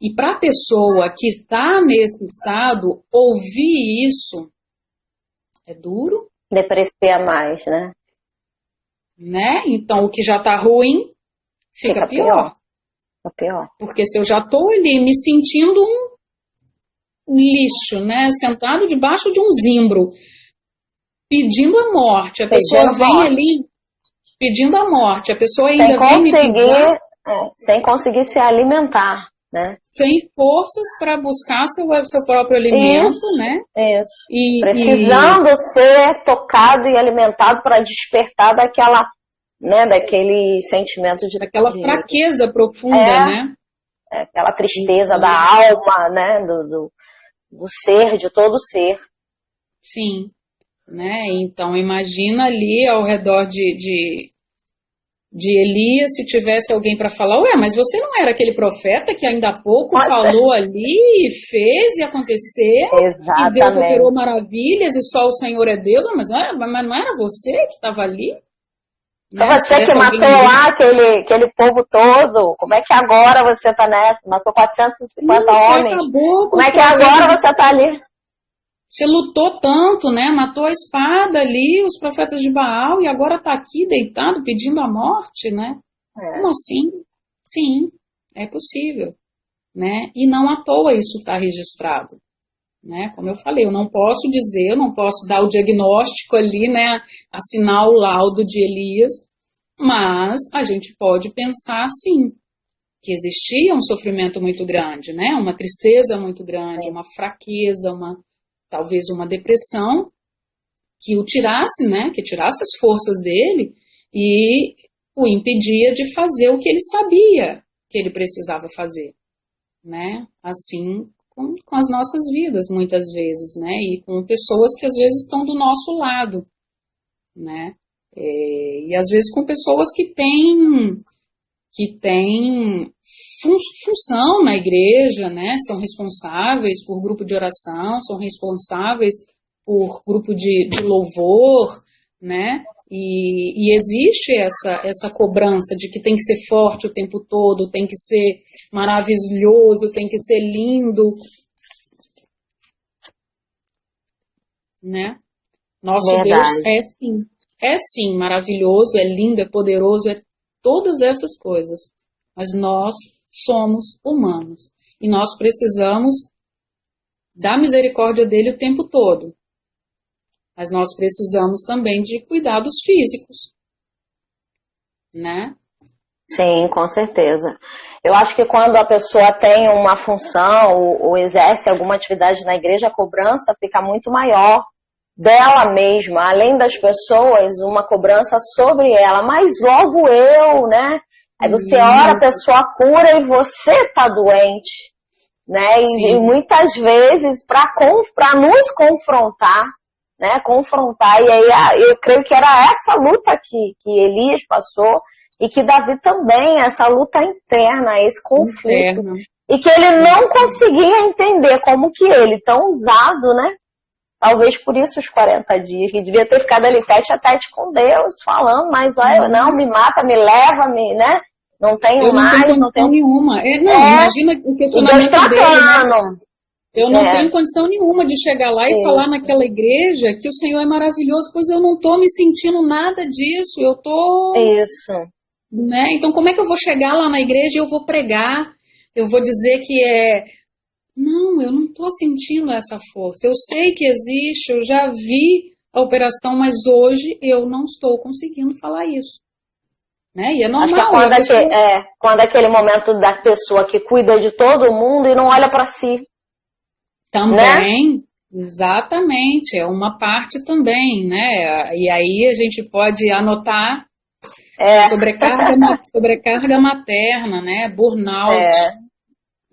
Speaker 2: E para a pessoa que está nesse estado, ouvir isso é duro.
Speaker 1: Deprecia mais,
Speaker 2: Né? Então, o que já tá ruim fica pior.
Speaker 1: Fica pior.
Speaker 2: Porque se eu já tô ali me sentindo um lixo, né? Sentado debaixo de um zimbro, pedindo a morte, a pessoa vem ali pedindo a morte, a pessoa ainda vem me pedir,
Speaker 1: sem conseguir se alimentar, né?
Speaker 2: Sem forças para buscar seu próprio alimento, isso, né?
Speaker 1: Isso. Precisando ser tocado e alimentado para despertar daquele sentimento
Speaker 2: daquela fraqueza profunda, né?
Speaker 1: Aquela tristeza da alma, né? Do ser, de todo ser.
Speaker 2: Sim. Né? Então, imagina ali ao redor de Elias, se tivesse alguém para falar, mas você não era aquele profeta que ainda há pouco falou ali e fez e aconteceu,
Speaker 1: exatamente,
Speaker 2: e Deus operou maravilhas e só o Senhor é Deus, mas não era você que estava ali?
Speaker 1: Né? Você que matou lá aquele povo todo, como é que agora você está nessa? Matou 450 homens, como é que agora você está ali?
Speaker 2: Você lutou tanto, né? Matou a espada ali, os profetas de Baal, e agora está aqui deitado pedindo a morte, né? Como assim? Sim, é possível, né? E não à toa isso está registrado, né? Como eu falei, eu não posso dar o diagnóstico ali, né? Assinar o laudo de Elias, mas a gente pode pensar, sim, que existia um sofrimento muito grande, né? Uma tristeza muito grande, uma fraqueza, talvez uma depressão, que o tirasse, né, que tirasse as forças dele e o impedia de fazer o que ele sabia que ele precisava fazer, né, assim com as nossas vidas, muitas vezes, né, e com pessoas que às vezes estão do nosso lado, né, e às vezes com pessoas que têm que têm função na igreja, né? São responsáveis por grupo de oração, são responsáveis por grupo de louvor, né? E existe essa cobrança de que tem que ser forte o tempo todo, tem que ser maravilhoso, tem que ser lindo, né? Nosso Deus é sim maravilhoso, é lindo, é poderoso, é todas essas coisas. Mas nós somos humanos e nós precisamos da misericórdia dele o tempo todo. Mas nós precisamos também de cuidados físicos, né?
Speaker 1: Sim, com certeza. Eu acho que quando a pessoa tem uma função ou exerce alguma atividade na igreja, a cobrança fica muito maior dela mesma, além das pessoas, uma cobrança sobre ela, mas logo eu, né? Aí você ora, a pessoa cura e você tá doente, né? E muitas vezes, para nos confrontar, né? E aí eu creio que era essa luta que Elias passou e que Davi também, essa luta interna, esse conflito. E que ele não conseguia entender como que ele, tão usado, né? Talvez por isso os 40 dias, que devia ter ficado ali tete a tete com Deus, falando, mas olha, não, me mata, me leva, né? Não tenho mais, não tenho
Speaker 2: nenhuma. Imagina o questionamento dele, né? Eu não tenho condição nenhuma de chegar lá e falar naquela igreja que o Senhor é maravilhoso, pois eu não estou me sentindo nada disso, eu estou...
Speaker 1: Isso.
Speaker 2: Né? Então como é que eu vou chegar lá na igreja e eu vou pregar, eu vou dizer que Não, eu não estou sentindo essa força, eu sei que existe, eu já vi a operação, mas hoje eu não estou conseguindo falar isso. Né? E é normal.
Speaker 1: Acho que quando é aquele momento da pessoa que cuida de todo mundo e não olha para si.
Speaker 2: Também, né? Exatamente, é uma parte também, né? E aí a gente pode anotar sobrecarga materna, né? Burnout,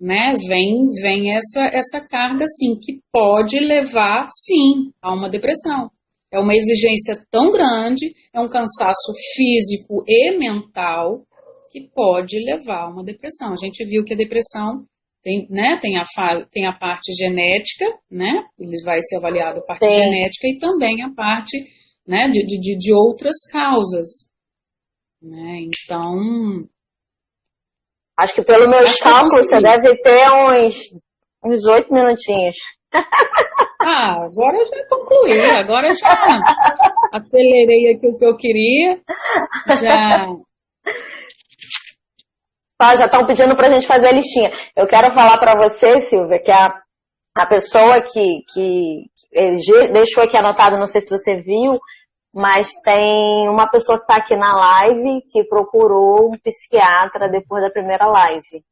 Speaker 2: né? Vem essa carga, sim, que pode levar, sim, a uma depressão. É uma exigência tão grande, é um cansaço físico e mental que pode levar a uma depressão. A gente viu que a depressão tem a parte genética, né? Ele vai ser avaliado a parte genética e também a parte, né, de outras causas, né? Então,
Speaker 1: acho que pelo meu cálculo você deve ter uns 8 minutinhos.
Speaker 2: Agora eu já concluí, agora eu já acelerei aqui o que eu queria, já
Speaker 1: estão pedindo pra gente fazer a listinha. Eu quero falar pra você, Silvia, que a pessoa que deixou aqui anotado, não sei se você viu, mas tem uma pessoa que está aqui na live que procurou um psiquiatra depois da primeira live.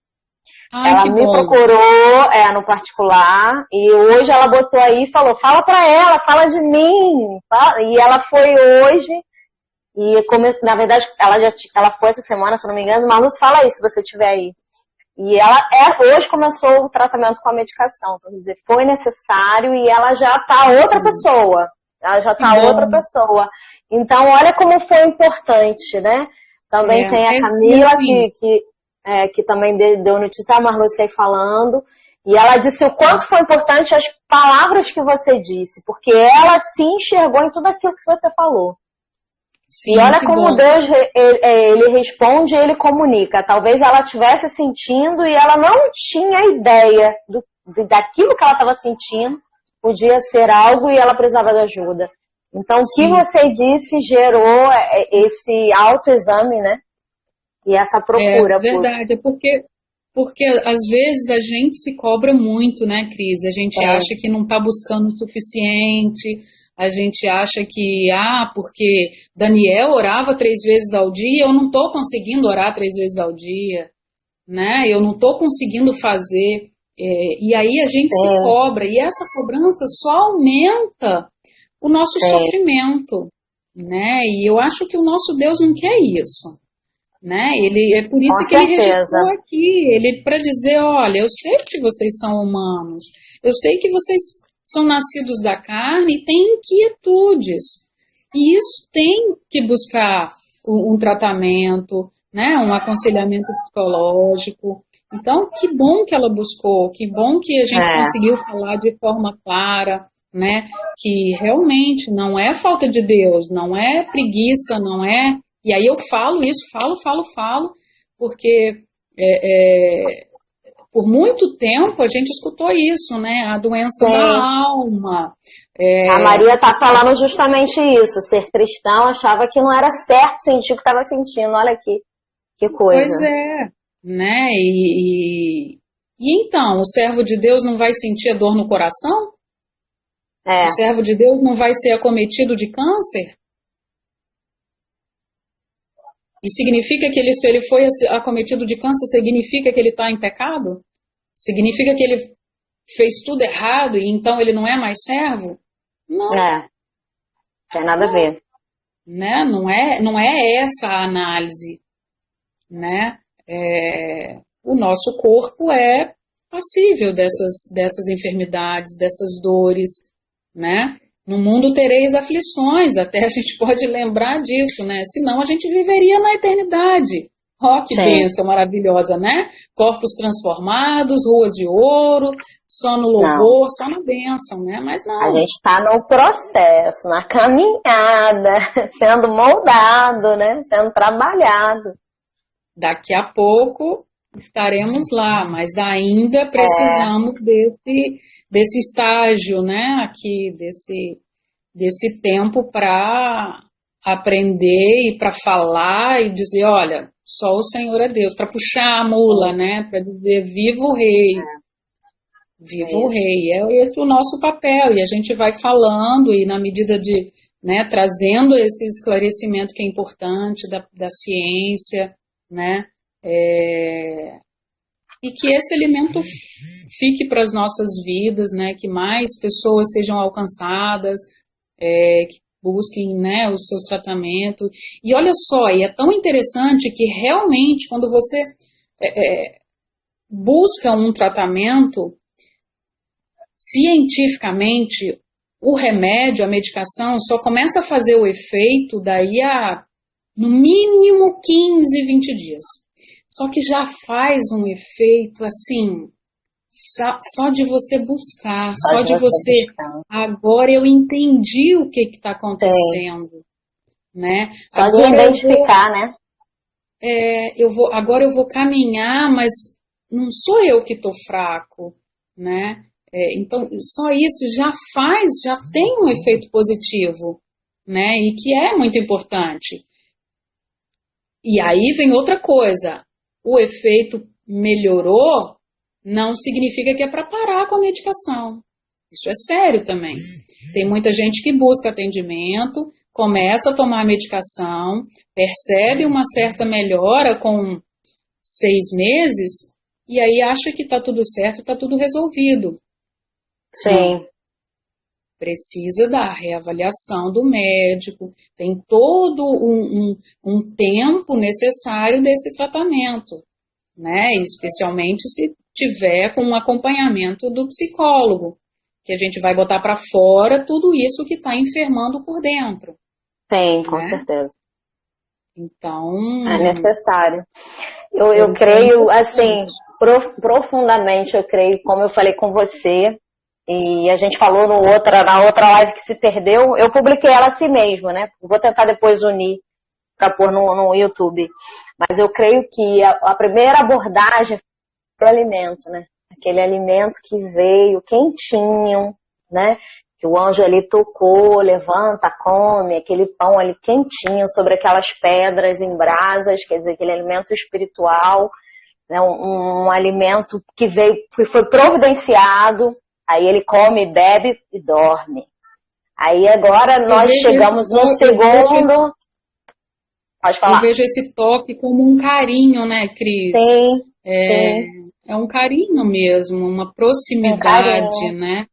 Speaker 1: Ela me procurou no particular e hoje ela botou aí e falou, fala pra ela, fala de mim. E ela foi hoje e, na verdade, ela foi essa semana, se não me engano, mas Luz, fala aí se você estiver aí. E ela hoje começou o tratamento com a medicação, então, quer dizer, foi necessário e ela já está outra pessoa. Ela já está outra pessoa. Então, olha como foi importante, né? Também tem a Camila que também deu notícia, a Marluce aí falando, e ela disse o quanto foi importante as palavras que você disse, porque ela se enxergou em tudo aquilo que você falou. Sim, e olha como Deus, ele responde e ele comunica. Talvez ela estivesse sentindo e ela não tinha ideia daquilo que ela estava sentindo, podia ser algo e ela precisava de ajuda. Então, o que você disse gerou esse autoexame, né? E essa procura.
Speaker 2: É verdade, porque às vezes a gente se cobra muito, né, Cris? A gente acha que não está buscando o suficiente, a gente acha que, porque Daniel orava 3 vezes ao dia, eu não estou conseguindo orar 3 vezes ao dia, né? Eu não estou conseguindo fazer. E aí a gente se cobra, e essa cobrança só aumenta o nosso sofrimento, né? E eu acho que o nosso Deus não quer isso. Né? É por isso que ele registrou aqui, para dizer, olha, eu sei que vocês são humanos, eu sei que vocês são nascidos da carne e têm inquietudes, e isso tem que buscar um tratamento, né, um aconselhamento psicológico. Então, que bom que ela buscou, que bom que a gente conseguiu falar de forma clara, né, que realmente não é falta de Deus, não é preguiça, não é... E aí eu falo isso, falo, porque por muito tempo a gente escutou isso, né, a doença da alma.
Speaker 1: A Maria está falando justamente isso, ser cristão achava que não era certo sentir o que estava sentindo, olha aqui, que coisa.
Speaker 2: Pois é, né, e então, o servo de Deus não vai sentir a dor no coração? O servo de Deus não vai ser acometido de câncer? E significa que se ele foi acometido de câncer, significa que ele está em pecado? Significa que ele fez tudo errado e então ele não é mais servo? Não.
Speaker 1: Tem nada a ver.
Speaker 2: Né? Não é essa a análise. Né? O nosso corpo é passível dessas enfermidades, dessas dores, né? No mundo tereis aflições, até a gente pode lembrar disso, né? Senão a gente viveria na eternidade. Ó, que bênção maravilhosa, né? Corpos transformados, ruas de ouro, só no louvor, só na bênção, né? Mas não.
Speaker 1: A gente está no processo, na caminhada, sendo moldado, né? Sendo trabalhado.
Speaker 2: Daqui a pouco estaremos lá, mas ainda precisamos desse estágio, né, aqui, desse tempo para aprender e para falar e dizer, olha, só o Senhor é Deus, para puxar a mula, né, para dizer, viva o Rei, viva o Rei, é esse o nosso papel, e a gente vai falando e na medida de, né, trazendo esse esclarecimento que é importante da ciência, né, e que esse alimento fique para as nossas vidas, né, que mais pessoas sejam alcançadas, que busquem, né, os seus tratamentos. E olha só, e é tão interessante que realmente quando você busca um tratamento, cientificamente, o remédio, a medicação, só começa a fazer o efeito daí a, no mínimo, 15, 20 dias. Só que já faz um efeito, assim, só de você buscar, só de você... Agora eu entendi o que está acontecendo, né?
Speaker 1: Só agora de identificar, né?
Speaker 2: Agora eu vou caminhar, mas não sou eu que estou fraco, né? Então, só isso já tem um efeito positivo, né? E que é muito importante. E aí vem outra coisa. O efeito melhorou, não significa que é para parar com a medicação. Isso é sério também. Tem muita gente que busca atendimento, começa a tomar a medicação, percebe uma certa melhora com 6 meses, e aí acha que está tudo certo, está tudo resolvido.
Speaker 1: Sim.
Speaker 2: Não. Precisa da reavaliação do médico, tem todo um tempo necessário desse tratamento, né? Especialmente se tiver com um acompanhamento do psicólogo, que a gente vai botar para fora tudo isso que está enfermando por dentro.
Speaker 1: Sim, com certeza.
Speaker 2: Então...
Speaker 1: É necessário. Eu creio, assim, profundamente, eu creio, como eu falei com você, e a gente falou na outra live que se perdeu, eu publiquei ela assim mesmo, né? Vou tentar depois unir para pôr no YouTube. Mas eu creio que a primeira abordagem foi o alimento, né? Aquele alimento que veio quentinho, né? Que o anjo ali tocou, levanta, come, aquele pão ali quentinho sobre aquelas pedras em brasas, quer dizer, aquele alimento espiritual, né? Um alimento que veio, que foi providenciado. Aí ele come, bebe e dorme. Aí agora nós chegamos no segundo... Pode falar.
Speaker 2: Eu vejo esse toque como um carinho, né, Cris?
Speaker 1: Sim,
Speaker 2: sim. É um carinho mesmo, uma proximidade, né?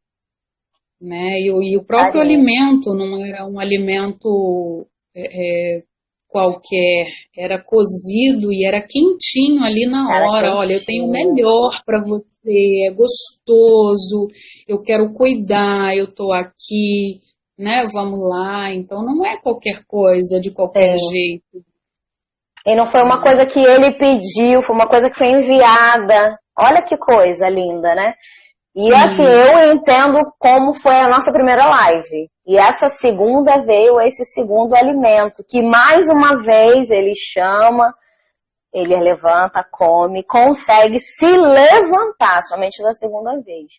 Speaker 2: E o próprio alimento não era um alimento qualquer, era cozido e era quentinho ali na hora. Olha, eu tenho o melhor para você, é gostoso, eu quero cuidar, eu tô aqui, né? Vamos lá. Então não é qualquer coisa de qualquer jeito.
Speaker 1: E não foi uma coisa que ele pediu, foi uma coisa que foi enviada. Olha que coisa linda, né? E assim, eu entendo como foi a nossa primeira live. E essa segunda veio esse segundo alimento, que mais uma vez ele chama, ele levanta, come, consegue se levantar somente na segunda vez.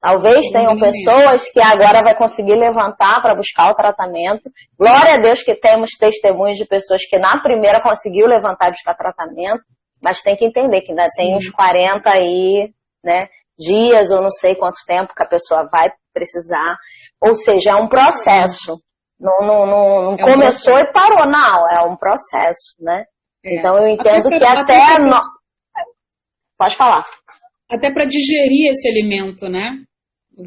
Speaker 1: Talvez tenham pessoas que agora vai conseguir levantar para buscar o tratamento. Glória a Deus que temos testemunhos de pessoas que na primeira conseguiu levantar e buscar tratamento, mas tem que entender que ainda tem uns 40 aí, né, dias ou não sei quanto tempo que a pessoa vai precisar. Ou seja, é um processo. Não começou e parou, não. É um processo, né? Então eu entendo que Pode falar.
Speaker 2: Até para digerir esse alimento, né?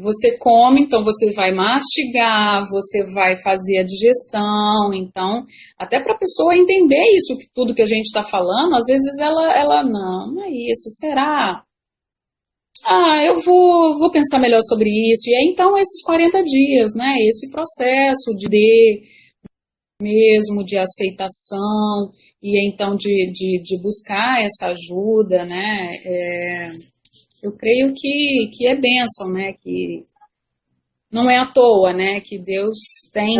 Speaker 2: Você come, então você vai mastigar, você vai fazer a digestão, então, até para a pessoa entender isso, que tudo que a gente está falando, às vezes ela não é isso, será? Eu vou pensar melhor sobre isso. E aí, então, esses 40 dias, né? Esse processo de aceitação, e então de buscar essa ajuda, né? Eu creio que é bênção, né? Que não é à toa, né? Que Deus tem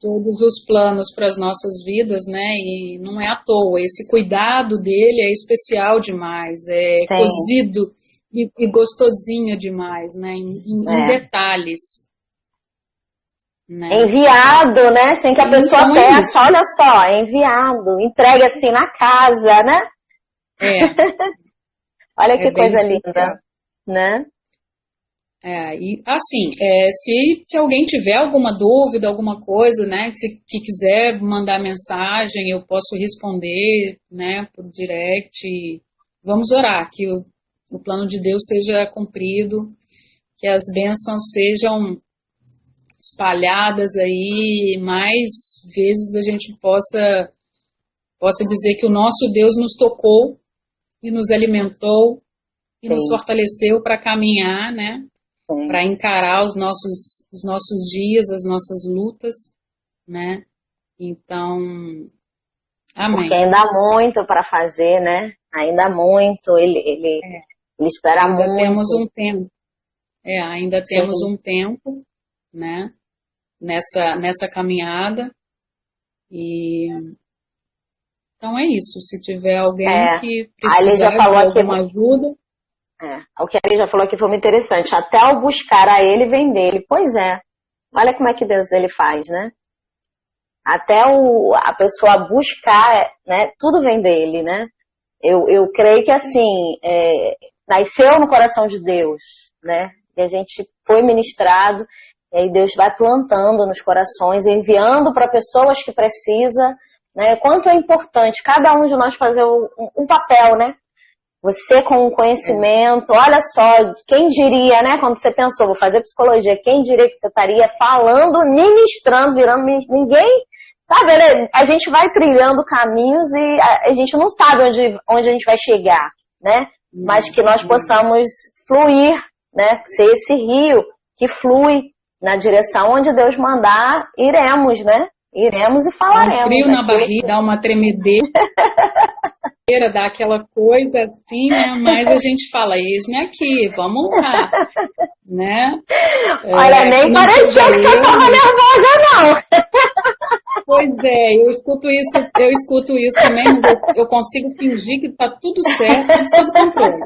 Speaker 2: todos os planos para as nossas vidas, né? E não é à toa. Esse cuidado dele é especial demais, cozido e gostosinho demais, né? Em detalhes. Né?
Speaker 1: Enviado, né? Sem que a pessoa peça, olha só, enviado, entregue assim na casa, né? Olha que coisa linda, né?
Speaker 2: E assim, se alguém tiver alguma dúvida, alguma coisa, né, que quiser mandar mensagem, eu posso responder, né, por direct. Vamos orar, que o plano de Deus seja cumprido, que as bênçãos sejam espalhadas aí, mais vezes a gente possa dizer que o nosso Deus nos tocou e nos alimentou e nos fortaleceu para caminhar, né? Para encarar os nossos dias, as nossas lutas, né? Então, amém.
Speaker 1: Porque ainda há muito para fazer, né? Ainda há muito, ele espera muito.
Speaker 2: Ainda temos um tempo. Ainda temos um tempo, né? Nessa caminhada. E então é isso. Se tiver alguém que precisar de alguma ajuda.
Speaker 1: O que a Eli já falou aqui foi muito interessante. Até ao buscar a ele, vem dele. Pois é. Olha como é que Deus ele faz, né? Até a pessoa buscar, né? Tudo vem dele, né? Eu creio que assim, nasceu no coração de Deus, né? E a gente foi ministrado, e aí Deus vai plantando nos corações, enviando para pessoas que precisam, né? Quanto é importante cada um de nós fazer um papel, né? Você com o conhecimento, olha só, quem diria, né? Quando você pensou, vou fazer psicologia, quem diria que você estaria falando, ministrando, virando ninguém, sabe? Né? A gente vai trilhando caminhos e a gente não sabe onde a gente vai chegar, né? Mas que nós possamos fluir, né? Ser esse rio que flui na direção onde Deus mandar, iremos, né? Iremos e falaremos.
Speaker 2: Dá um frio na barriga, dá uma tremedeira, dá aquela coisa assim, né? Mas a gente fala, eis-me aqui, vamos lá, né?
Speaker 1: Olha, nem pareceu que você estava nervosa, não.
Speaker 2: Pois eu escuto isso também, mas eu consigo fingir que tá tudo certo, tudo sob controle.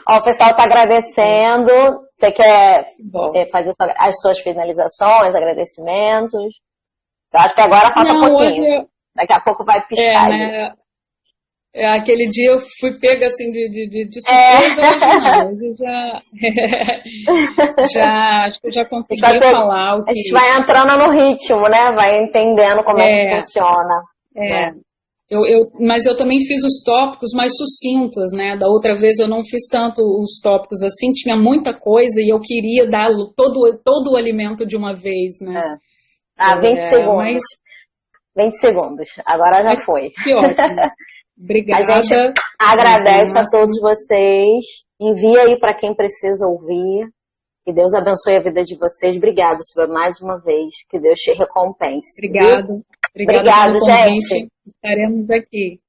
Speaker 1: O pessoal está agradecendo. Você quer fazer as suas finalizações, agradecimentos? Eu acho que agora falta um pouquinho. Daqui a pouco vai piscar.
Speaker 2: Né? Aquele dia eu fui pega assim de surpresa, hoje não. Hoje acho que eu já consegui falar o que...
Speaker 1: A gente vai entrando no ritmo, né? Vai entendendo como é que funciona. Né?
Speaker 2: Mas eu também fiz os tópicos mais sucintos, né? Da outra vez eu não fiz tanto os tópicos assim, tinha muita coisa e eu queria dar todo o alimento de uma vez, né?
Speaker 1: 20 segundos. Mas... 20 segundos. Agora já foi.
Speaker 2: Que ótimo. Obrigada.
Speaker 1: A gente agradece a todos vocês. Envia aí para quem precisa ouvir. Que Deus abençoe a vida de vocês. Obrigado, Silvia, mais uma vez. Que Deus te recompense.
Speaker 2: Obrigado. Obrigada
Speaker 1: Obrigada,
Speaker 2: pelo convite.
Speaker 1: gente.
Speaker 2: Estaremos aqui.